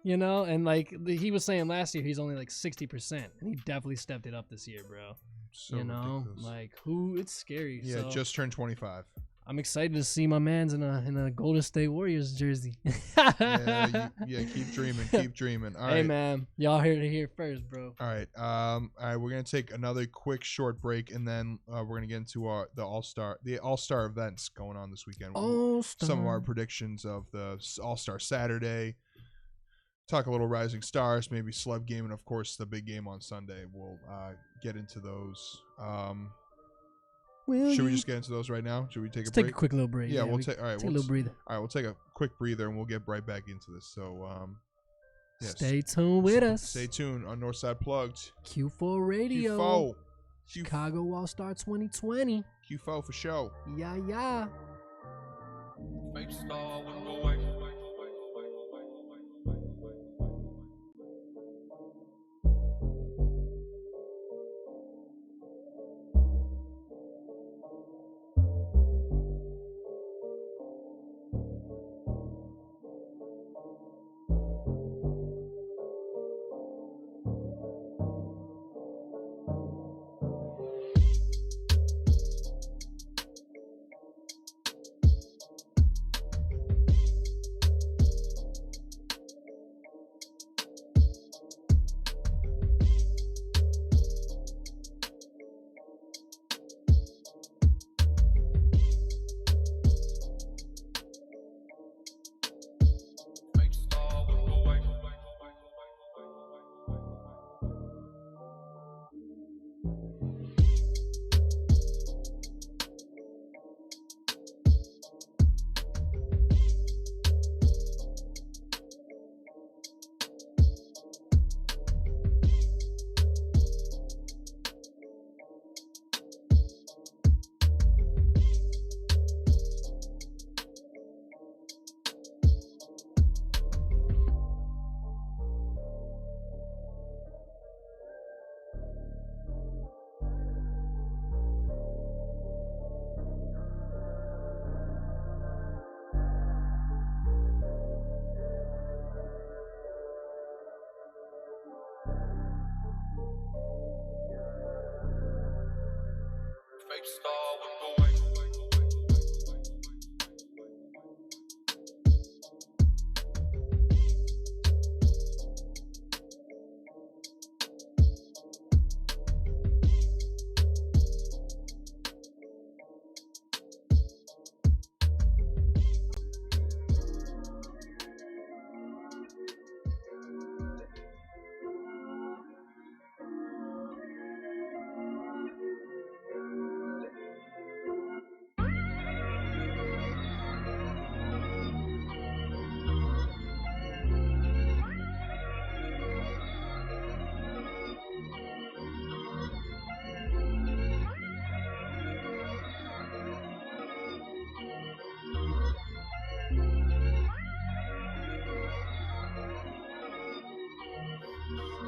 You know, and like he was saying last year he's only like 60%, and he definitely stepped it up this year, bro. So you know, ridiculous. like it's scary. Yeah, so just turned 25. I'm excited to see my man's in a Golden State Warriors jersey. Yeah, keep dreaming, keep dreaming. All right. Hey man, y'all heard it here first, bro. All right, we're gonna take another quick short break, and then we're gonna get into the All-Star events going on this weekend. Some of our predictions of the All-Star Saturday. Talk a little Rising Stars, maybe Celeb Game, and of course the big game on Sunday. We'll get into those. Should we just get into those right now? Should we take a break? Take a quick little break. Yeah, we'll take. All right, take a little breather. All right, we'll take a quick breather, and we'll get right back into this. So, yes. Stay tuned with us. Stay tuned on Northside Plugged. Q4 Radio. Q4. Chicago All-Star 2020. Q4 for show. Yeah.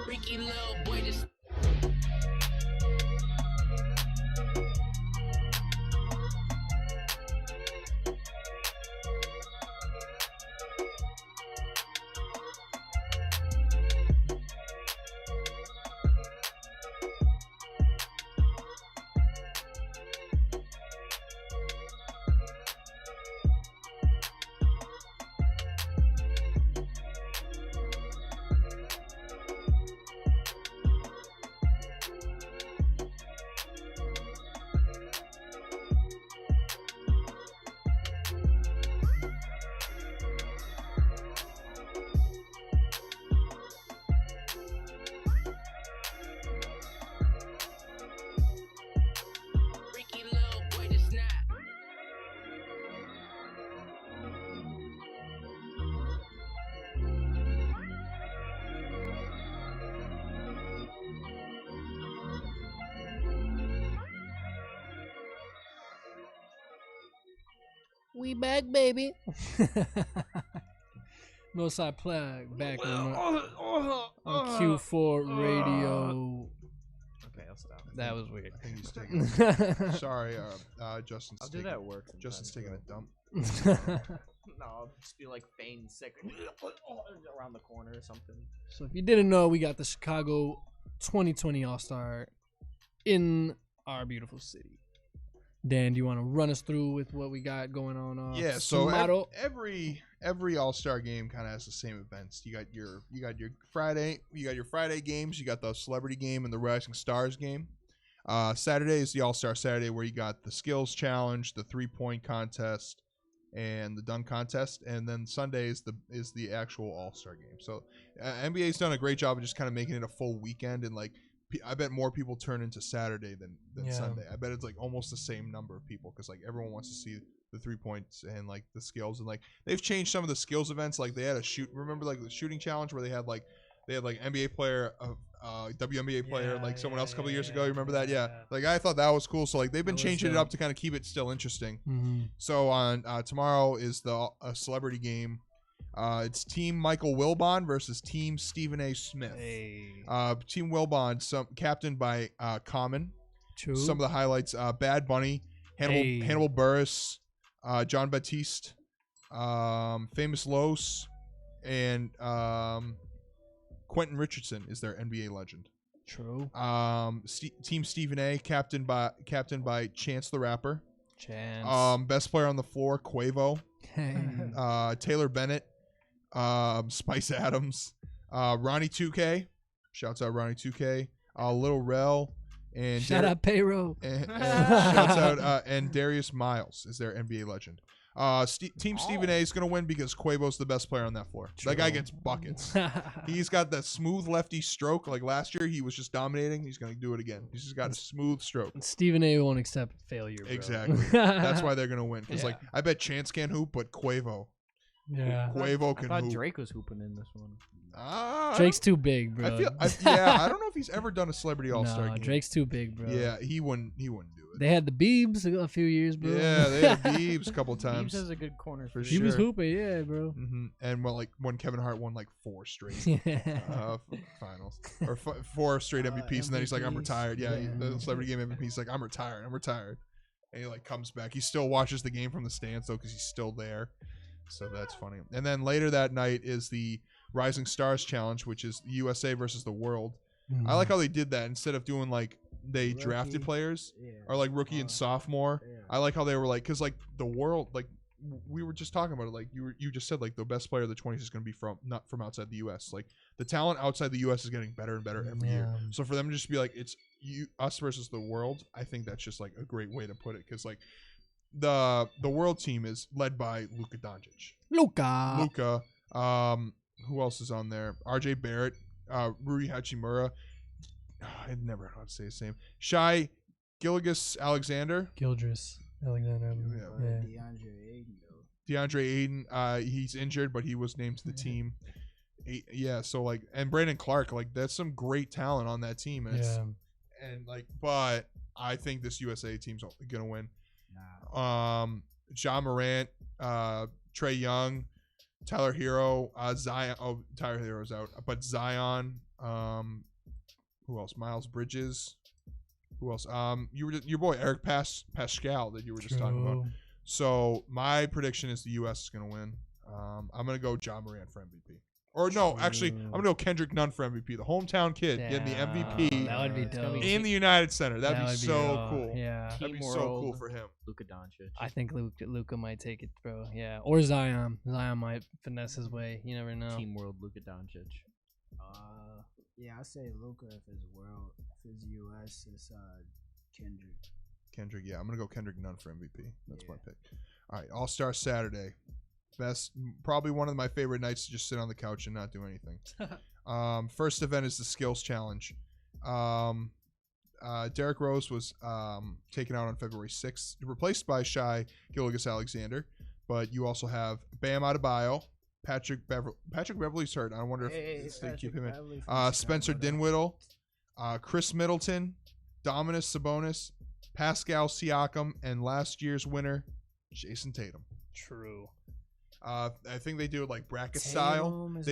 Freaky little boy, just freaky little boy, just snap. We back, baby. Northside plug back on Q4 radio. Okay, I'll stop. That was weird. I think he's taking. Sorry, Justin's. I'll do taking, that at work. Justin's taking a dump. No, I'll just be like feign sick around the corner or something. So if you didn't know, we got the Chicago 2020 All-Star in our beautiful city. Dan, do you want to run us through with what we got going on? Yeah, so tomorrow? every All-Star game kind of has the same events. You got your Friday games. You got the celebrity game and the Rising Stars game. Saturday is the All-Star Saturday, where you got the skills challenge, the 3-point contest, and the dunk contest, and then Sunday is the actual All-Star game. So NBA's done a great job of just kind of making it a full weekend, and like I bet more people turn into Saturday than Sunday. I bet it's like almost the same number of people, because like everyone wants to see the 3 points and like the skills, and like they've changed some of the skills events. Like they had remember like the shooting challenge where they had like NBA player, WNBA player, like someone else a couple years ago. You remember that? Yeah. Like I thought that was cool. So like they've been changing it up to kind of keep it still interesting. Mm-hmm. So on tomorrow is the celebrity game. It's Team Michael Wilbon versus Team Stephen A. Smith. Hey. Team Wilbon, captained by Common. True. Some of the highlights: Bad Bunny, Hannibal Buress, John Batiste, Famous Los, and Quentin Richardson is their NBA legend. True. Team Stephen A. captained by Chance the Rapper. Chance. Best player on the floor, Quavo. Hey. Taylor Bennett, Spice Adams, Ronnie 2K. Shouts out Ronnie 2K. Lil Rel, and Shout out Payroll. and shouts out and Darius Miles is their NBA legend. Team Stephen A is gonna win because Quavo's the best player on that floor. True. That guy gets buckets. He's got that smooth lefty stroke. Like last year, he was just dominating. He's gonna do it again. He's just got a smooth stroke. Stephen A won't accept failure. Bro. Exactly. That's why they're gonna win. Because Yeah. like I bet Chance can't hoop, but Quavo. Yeah. Quavo I can thought hoop. Drake was hooping in this one. Drake's too big, bro. I don't know if he's ever done a celebrity all-star No, game. Drake's too big, bro. Yeah, he wouldn't do it. They had the Biebs a few years, bro. Yeah, they had Biebs a couple times. Biebs has a good corner For He was sure. hooping, yeah, bro. And when Kevin Hart won like 4 straight Yeah. finals or 4 straight MVPs, and then he's like, I'm MVPs. retired. Yeah, Yeah. the celebrity game MVP. He's like, I'm retired. And he like comes back. He still watches the game from the stands though, because he's still there. So that's funny. And then later that night is the Rising Stars Challenge, which is USA versus the world. I like how they did that. Instead of doing like they drafted Rookie. players Yeah. or like rookie and sophomore. Yeah. I like how they were like, because like the world, like we were just talking about it. Like you just said, like the best player of the 20s is going to be from not from outside the U.S. Like the talent outside the U.S. is getting better and better every year. Yeah. So for them to just be like it's us versus the world, I think that's just like a great way to put it. Because like the world team is led by Luka Doncic. Luka. Who else is on there? R.J. Barrett, Rui Hachimura. I never know how to say his name. Shai Gilgeous-Alexander. Gildress. Alexander. Yeah. DeAndre Ayton, he's injured, but he was named to the team. Yeah, so like, and Brandon Clark, like that's some great talent on that team. And Yeah. and like, but I think this USA team's gonna win. John Morant, Trey Young, Tyler Hero, Zion. Oh, Tyler Hero's out, but Zion. Who else? Miles Bridges. Who else? Your boy Eric Pascal that you were just talking about. So my prediction is the U.S. is gonna win. I'm gonna go John Morant for MVP. Or no, actually, I'm gonna go Kendrick Nunn for MVP. The hometown kid getting the MVP That would be dope. in the United Center. That'd be would so cool. Yeah. That'd be Team so World. cool for him. Luka Doncic. I think Luka might take it, bro. Yeah. Or Zion. Zion might finesse his way. You never know. Team World Luka Doncic. Yeah, I say Luka if it's world. If it's US, it's Kendrick. Yeah, I'm gonna go Kendrick Nunn for MVP. That's my pick. All right, All Star Saturday, probably one of my favorite nights to just sit on the couch and not do anything. First event is the Skills Challenge. Derrick Rose was taken out on February 6th, replaced by Shai Gilgeous-Alexander. But you also have Bam Adebayo, Patrick Beverly's hurt. I wonder if they keep him in. Spencer Dinwiddie, Chris Middleton, Domantas Sabonis, Pascal Siakam, and last year's winner, Jason Tatum. True. I think they do it like bracket style. I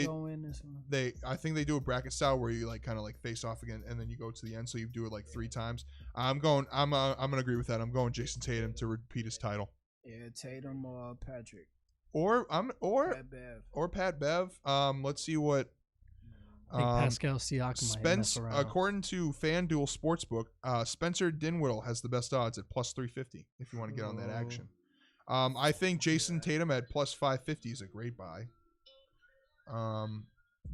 think they do a bracket style where you like kind of like face off again, and then you go to the end. So you do it like 3 times. I'm gonna agree with that. I'm going Jason Tatum to repeat his title. Yeah, Tatum or Patrick. Or Pat Bev. Or Pat Bev. Let's see what. I think Pascal Siakam might mess around. According to FanDuel Sportsbook, Spencer Dinwiddie has the best odds at plus 350 if you want to get on that action. I think Jason Tatum at plus 550 is a great buy.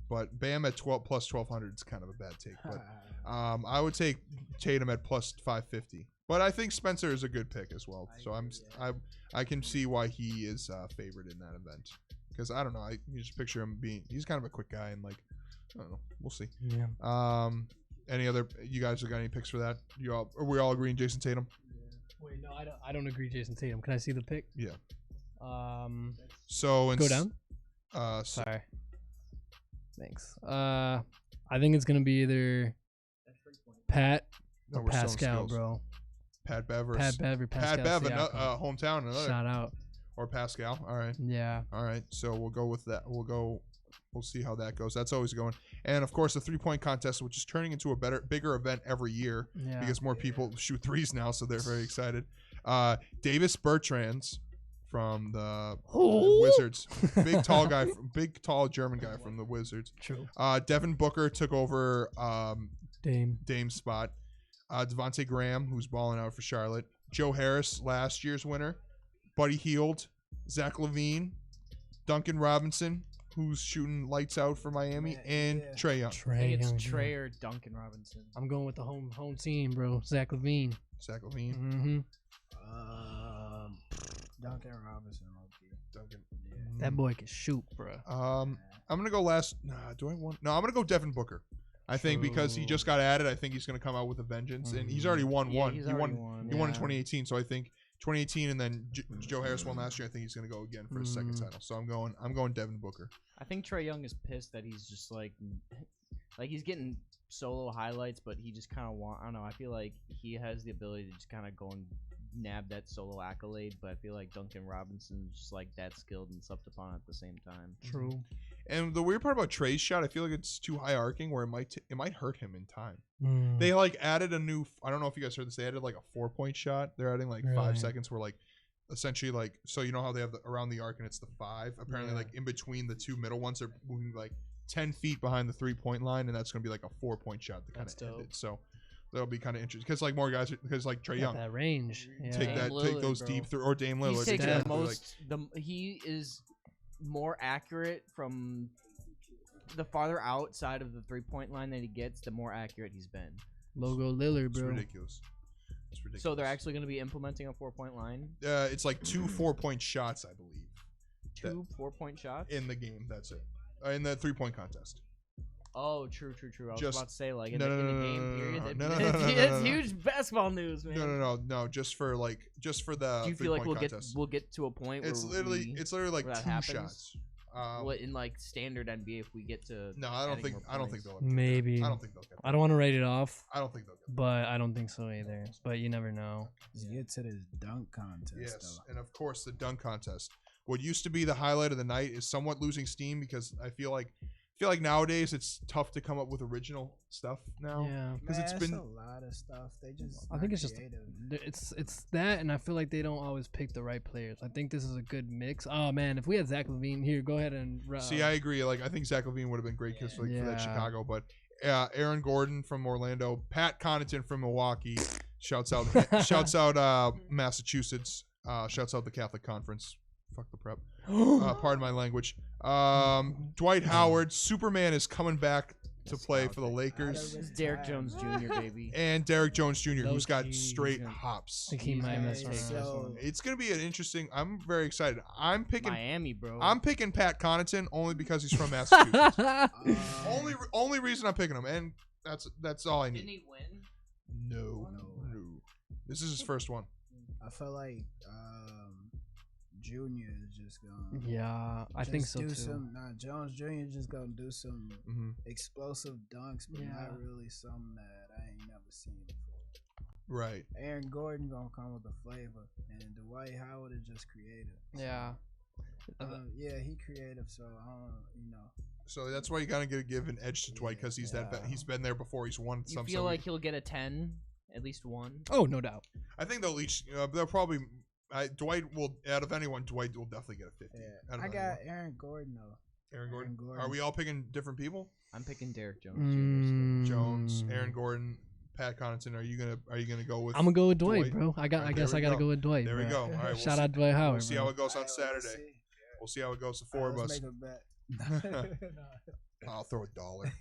But Bam at plus 1200 is kind of a bad take. But I would take Tatum at plus 550. But I think Spencer is a good pick as well. So I can see why he is favored in that event. Because I don't know, you just picture him he's kind of a quick guy and like I don't know. We'll see. Yeah. Any other? You guys have got any picks for that? Are we all agreeing Jason Tatum? Wait, no, I don't agree. Jason Tatum. Can I see the pick? Yeah. So go down. Sorry. Thanks. I think it's gonna be either Pat or Pascal, bro. Pat Bev or Pascal. Pat Bev, Siakam. hometown, another. Shout out. Or Pascal. All right. Yeah. All right. So we'll go with that. We'll see how that goes. That's always going. And of course, the 3-point contest, which is turning into a bigger event every year because more people shoot threes now, so they're very excited. Davis Bertrands from the Wizards, big tall German guy from the Wizards. True. Devin Booker took over Dame's spot. Devontae Graham, who's balling out for Charlotte. Joe Harris, last year's winner. Buddy Hield, Zach LaVine, Duncan Robinson, who's shooting lights out for Miami, and Trae Young. I think it's Trae or Duncan Robinson. I'm going with the home team, bro. Zach LaVine. Mm-hmm. Duncan Robinson. Duncan. Yeah. That boy can shoot, bro. I'm gonna go last. I'm gonna go Devin Booker. I think because he just got added, I think he's gonna come out with a vengeance, and he's already won one. He won in 2018, so I think 2018, and then Joe Harris won last year. I think he's gonna go again for his second title. So I'm going Devin Booker. I think Trae Young is pissed that he's just like he's getting solo highlights, but he just kind of I don't know. I feel like he has the ability to just kind of go and nab that solo accolade, but I feel like Duncan Robinson's just like that skilled and slept upon at the same time. True. And the weird part about Trae's shot, I feel like it's too high arcing where it might hurt him in time. They like added a new. I don't know if you guys heard this. They added like a 4-point shot. They're adding like 5 seconds where like essentially like so you know how they have around the arc and it's the 5. Apparently like in between the 2 middle ones they're moving like 10 feet behind the 3-point line, and that's gonna be like a 4-point shot to kind of end it. So That'll be kind of interesting because like more guys, because like Trae Got Young, that range. Yeah. take Dame take those Lillard, deep bro. or Dame Lillard. He's taking exactly, the like, most. He is more accurate from the farther outside of the 3-point line that he gets, the more accurate he's been. Logo Lillard, it's bro. ridiculous. It's ridiculous. So they're actually going to be implementing a 4-point line. It's like 2 4-point shots, I believe, 2 4-point shots in the game. That's it. In the 3-point contest. Oh, true. I was Just- about to say like in no, the no, no, game no, period. no, no, It's no, no, it's no, no. huge basketball news, man. No. Just for the. Do you feel like 3-point contest. we'll get to a point It's where literally like where that 2 happens? shots. what in like standard NBA if we get to No, I don't adding think. more I don't think points? they'll. Maybe. I don't think they'll get. I don't want to write it off, I don't think they'll get. but I don't think so either. But you never know. Let's get to this dunk contest. Yes, though. and of course the dunk contest. What used to be the highlight of the night is somewhat losing steam because I feel like nowadays it's tough to come up with original stuff now. Yeah. because Man, it's it's been. a lot of stuff. They just. I think not it's just creative. it's that, and I feel like they don't always pick the right players. I think this is a good mix. Oh man, if we had Zach LaVine here, go ahead and See, I agree. Like I think Zach LaVine would have been great because for that Yeah. Chicago, but Aaron Gordon from Orlando, Pat Connaughton from Milwaukee, shouts out Massachusetts, shouts out the Catholic Conference. Fuck the prep. Pardon my language. Dwight Howard, Superman is coming back to play for the Lakers, It's Derrick Jones Jr. baby. and Derrick Jones Jr., who's got Low-key, straight he's gonna- hops. I think he He's might gonna miss take one. this So- one. It's gonna be an interesting. I'm very excited. I'm picking. Miami, bro. I'm picking Pat Connaughton only because he's from Massachusetts. Um, Only reason I'm picking him, and that's all I need. he win? No. This is his first one. I feel like Junior is just gonna. Yeah, I think so too. Jones Jr. just gonna do some Mm-hmm. explosive dunks, but Yeah. not really something that I ain't never seen before. Right. Aaron Gordon gonna come with the flavor, and Dwight Howard is just creative. Yeah. Yeah, he creative, so I don't, So that's why you gotta give an edge to Dwight because he's Yeah. he's been there before. He's won You some. feel like he'll get a 10, at least one. Oh, no doubt. I think they'll each. They'll probably. Dwight will. Out of anyone, Dwight will definitely get a 50. Yeah, Out of I got anyone. Aaron Gordon though. Aaron Gordon. Aaron Gordon. Are we all picking different people? I'm picking Derrick Jones Mm, Jones, Aaron Gordon, Pat Connaughton. Are you gonna go with? I'm gonna go with Dwight, Dwight? bro. I Alright, guess there I we gotta go. go with Dwight. There we bro. go. All right. Shout out Dwight Howard. We'll see bro. how it goes on Let's Saturday. see. We'll see how it goes. The four of Let's us. make a bet. I'll throw $1.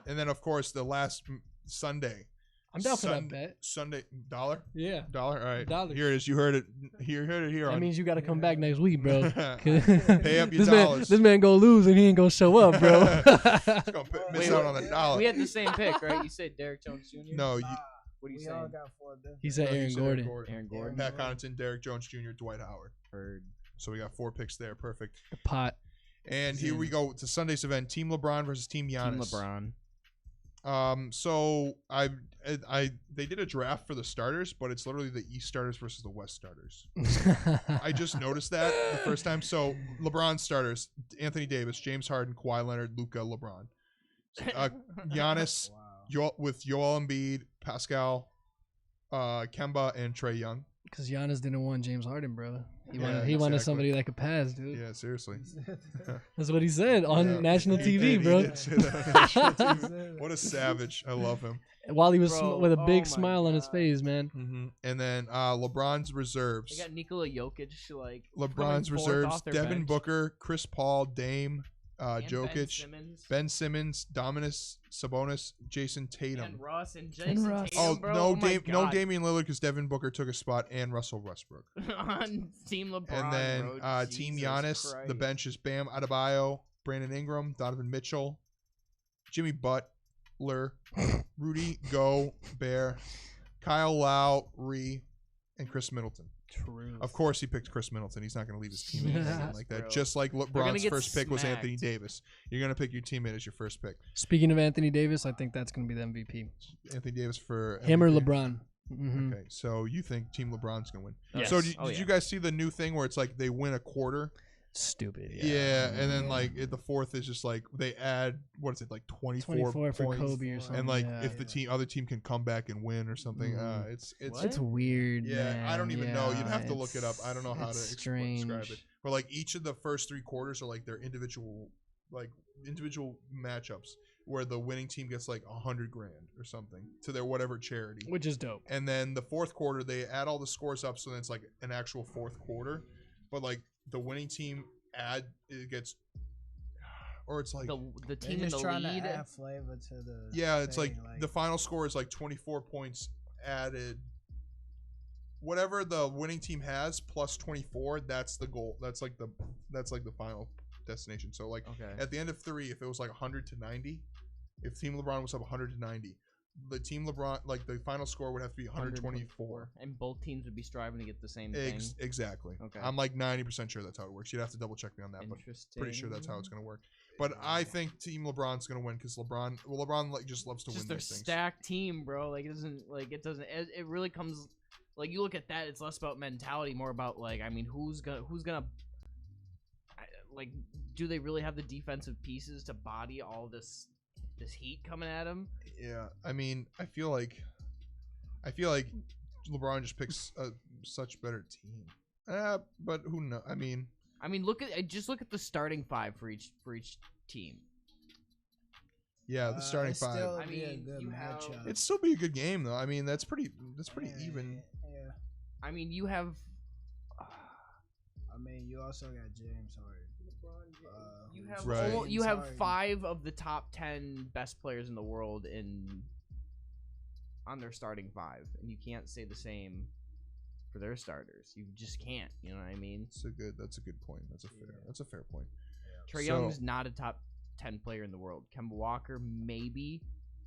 And then of course the last Sunday. I'm down for that Sun- bet. Sunday $1. Yeah. $1. All right. $1. Here it is. You heard it. Here That on. means you gotta come back next week, bro. Pay up your this dollars. man gonna lose and he ain't gonna show up, bro. It's gonna miss Wait, out on $1. We had the same pick, right? You said Derrick Jones Jr. No, What are you We all saying? got 4 different. He said no, you Aaron said Gordon. Aaron Gordon. Pat Connaughton, Derrick Jones Jr., Dwight Howard. Heard. So we got 4 picks there. Perfect. The pot. And here we go to Sunday's event: Team LeBron versus Team Giannis. Team LeBron. So they did a draft for the starters, but it's literally the East starters versus the West starters. I just noticed that the first time. So LeBron starters: Anthony Davis, James Harden, Kawhi Leonard, Luka, LeBron. Giannis Wow. with Joel Embiid, Pascal, Kemba, and Trae Young. Because Giannis didn't want James Harden, bro. He Yeah, wanted exactly. somebody that could pass, dude. Yeah, seriously. That's what he said on Yeah. national He TV, did- he bro. did say that on national TV. What a savage! I love him. While he was Bro, with a oh big my smile on his God. face, man. Mm-hmm. And then LeBron's reserves. They got Nikola Jokic, like LeBron's coming forth reserves: off their Devin bench. Booker, Chris Paul, Dame, And Jokic, Ben Simmons, Dominus Sabonis, Jason Tatum. and Russ and Jason Russ. Tatum, Oh bro. no, oh my no God. Damian Lillard because Devin Booker took a spot, and Russell Westbrook. on Team LeBron. And then bro. Team Jesus Giannis, the Christ. bench is Bam Adebayo, Brandon Ingram, Donovan Mitchell, Jimmy Butler, Rudy Gobert, Kyle Lowry, and Chris Middleton. True. Of course, he picked Chris Middleton. He's not going to leave his teammate Yeah. like that. Bro. Just like gonna LeBron's get first pick was Anthony smacked. Davis. You're going to pick your teammate as your first pick. Speaking of Anthony Davis, I think that's gonna be the MVP. Anthony Davis for Him or MVP. LeBron. Mhm. Okay, so you think Team LeBron's going to win. Yes. So Oh, did yeah. you guys see the new thing where it's like they win a quarter? Stupid. Yeah, and then like the fourth is just like they add what is it like 24 24 for points, Kobe or something. and like yeah. if the other team can come back and win or something, Mhm. it's What? It's weird. yeah. I don't man. even know. You'd Yeah, have to look it up. I don't know how to it's describe strange. it. But like each of the first 3 quarters are like their individual matchups, where the winning team gets like $100,000 or something to their whatever charity. Which is dope. And then the fourth quarter, they add all the scores up, so then it's like an actual fourth quarter. But like the winning team it gets, or it's like the They're team in just the trying lead. to add flavor to the. yeah, it's thing, like the final score is like 24 points added. Whatever the winning team has plus 24, that's the goal. That's like the final destination. So like Okay. at the end of 3, if it was like 100 to 90, if Team LeBron was up 100 to 90, the Team LeBron, like the final score would have to be 124. And both teams would be striving to get the same thing. Exactly. Okay. I'm like 90% sure that's how it works. You'd have to double check me on that, but Interesting. pretty sure that's how it's gonna work. But I think Team LeBron's gonna win because LeBron like just loves to It's win just their these things. stacked team, bro. Like it doesn't. It really comes. Like you look at that, it's less about mentality, more about like, I mean, who's gonna like, do they really have the defensive pieces to body all this heat coming at them? Yeah, I mean, I feel like LeBron just picks a such better team. But who knows? I mean, look at the starting 5 for each team. yeah, the starting it'd 5. Still I be a mean, good you have- matchup. It'd still be a good game though. I mean, that's pretty Yeah, even. Yeah. I mean, you have. I mean, you also got James Harden. You who's have Right. you have Harden. 5 of the top 10 best players in the world on their starting 5, and you can't say the same for their starters. You just can't. You know what I mean? That's a good point. That's a fair point. Trey So- Young's not a top 10 player in the world. Kemba Walker, maybe.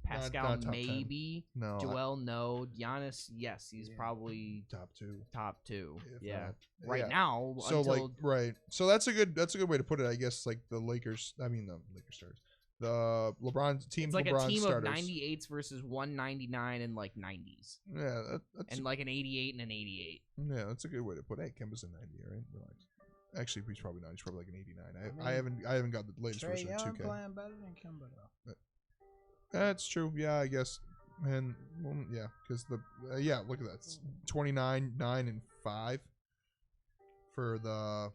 Pascal, not top 10. maybe. No, Joel, no. Giannis, yes, he's probably top 2. top 2. If Yeah. not- Right yeah. now, So until right. So that's a good way to put it. I guess like the Lakers. I mean the Lakers starters. The LeBron team. it's like LeBron a team starters. of 98s versus 199 and like 90s, Yeah, that's and like an 88 and an 88. yeah, that's a good way to put it. Hey, Kemba's a 90, right? Relax. Actually, he's probably not. He's probably like an 89. I haven't got the latest Trey version of Young 2K. playing better than Kimba though. That's true. Yeah, I guess. And well, yeah, because look at that. It's 29, 9, and 5 for the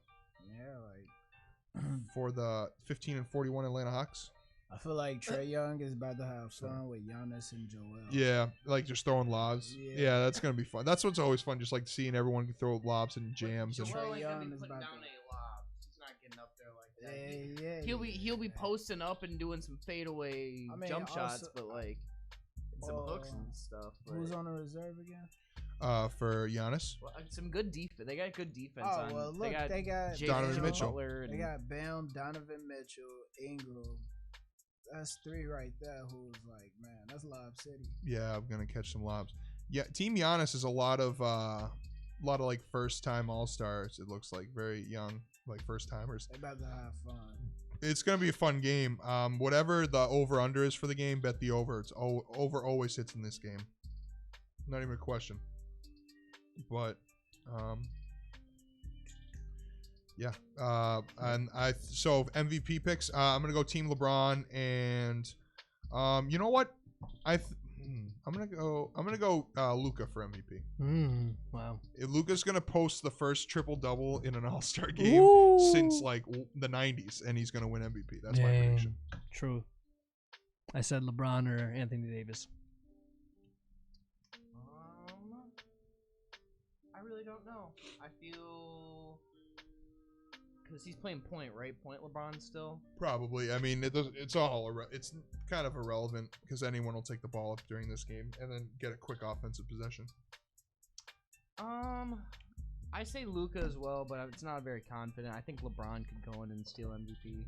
Yeah, like 15 and 41 Atlanta Hawks. I feel like Trey Young is about to have fun with Giannis and Joel. Yeah, like just throwing lobs. Yeah. Yeah, that's gonna be fun. That's what's always fun, just like seeing everyone throw lobs and jams. And Joel ain't gonna be putting down a lob. He's not getting up there like Yeah. He'll be posting up and doing some fadeaway I mean, jump shots, also- but like some hooks and stuff. But, Who's on the reserve again? for Giannis, well, some good defense. They got good defense. Oh on. well, look, they got Jay Donovan Bam, Mitchell. Butler and They got Bam, Donovan Mitchell, Ingram. That's 3 right there. Who's like, man, that's Lob City. yeah, I'm gonna catch some lobs. Yeah, Team Giannis is a lot of like first time All Stars. It looks like very young, like first timers. They about to have fun. It's gonna be a fun game. Whatever the over under is for the game, bet the over. It's over always hits in this game. Not even a question. But yeah. And so MVP picks. I'm gonna go Team LeBron, and you know what? I'm gonna go Luka for MVP. Wow. Luka's gonna post the first triple double in an All Star game since like the '90s, and he's gonna win MVP. That's my Dang. prediction. True. I said LeBron or Anthony Davis. I really don't know. I feel because he's playing point, right? Point LeBron still. Probably. I mean, it's kind of irrelevant because anyone will take the ball up during this game and then get a quick offensive possession. I say Luka as well, but it's not very confident. I think LeBron could go in and steal MVP.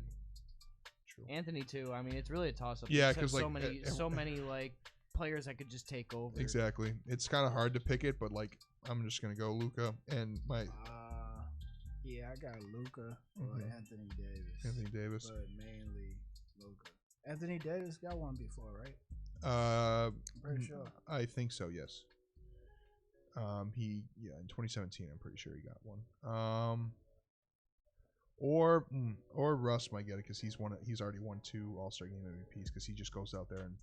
True. Anthony too. I mean, it's really a toss-up. Yeah, There's 'cause, so like, so many like players that could just take over. Exactly. It's kind of hard to pick it, but like I'm just gonna go Luka and my Yeah, I got Luka or Mhm. Anthony Davis. Anthony Davis. But mainly Luka. Anthony Davis got one before, right? I'm Pretty sure. I think so. Yes. In 2017, I'm pretty sure he got one. Or Russ might get it because he's already won 2 All-Star Game MVPs because he just goes out there and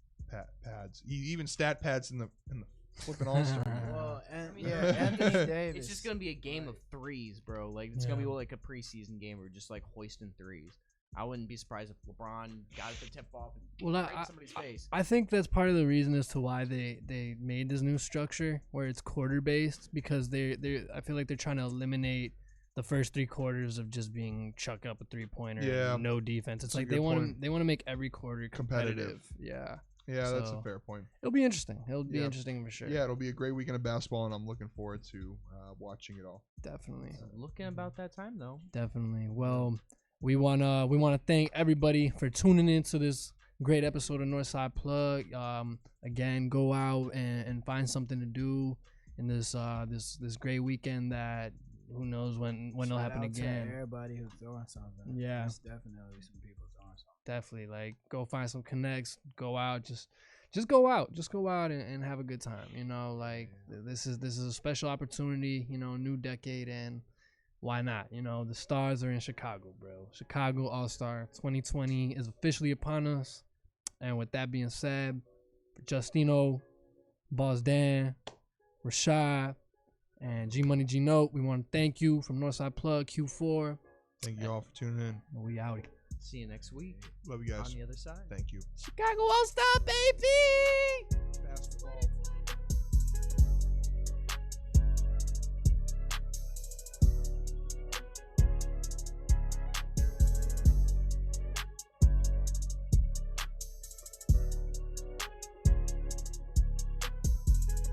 pads. He even stat pads in the flipping All-Star Game. Well, I mean, Anthony Davis. It's just gonna be a game of threes, bro. Like it's gonna be like a preseason game where we're just like hoisting threes. I wouldn't be surprised if LeBron got it to tip off and Well, right in somebody's face. I think that's part of the reason as to why they made this new structure where it's quarter based, because I feel like they're trying to eliminate the first 3 quarters of just being chuck up a 3-pointer Yeah. and no defense. It's That's a like they good want point. to make every quarter competitive. Yeah. Yeah, that's a So- fair point. It'll be interesting. It'll be Yeah. interesting for sure. Yeah, it'll be a great weekend of basketball, and I'm looking forward to watching it all. Definitely. Looking about that time though. Definitely. Well, we wanna thank everybody for tuning in to this great episode of Northside Plug. Again, go out and find something to do in this this great weekend that who knows when it'll Shout happen out to again. everybody who's throwing something. Yeah. There's definitely some people throwing something. Definitely, like, go find some connects, go out, just go out and have a good time. You know, like this is a special opportunity. You know, new decade, and why not? You know, the stars are in Chicago, bro. Chicago All-Star 2020 is officially upon us. And with that being said, for Justino, Boss Dan, Rashad, and G Money G Note, we want to thank you from Northside Plug Q4. Thank you all for tuning in. We out. See you next week Love you guys. on the other side. Thank you. Chicago All-Star, baby! Basketball.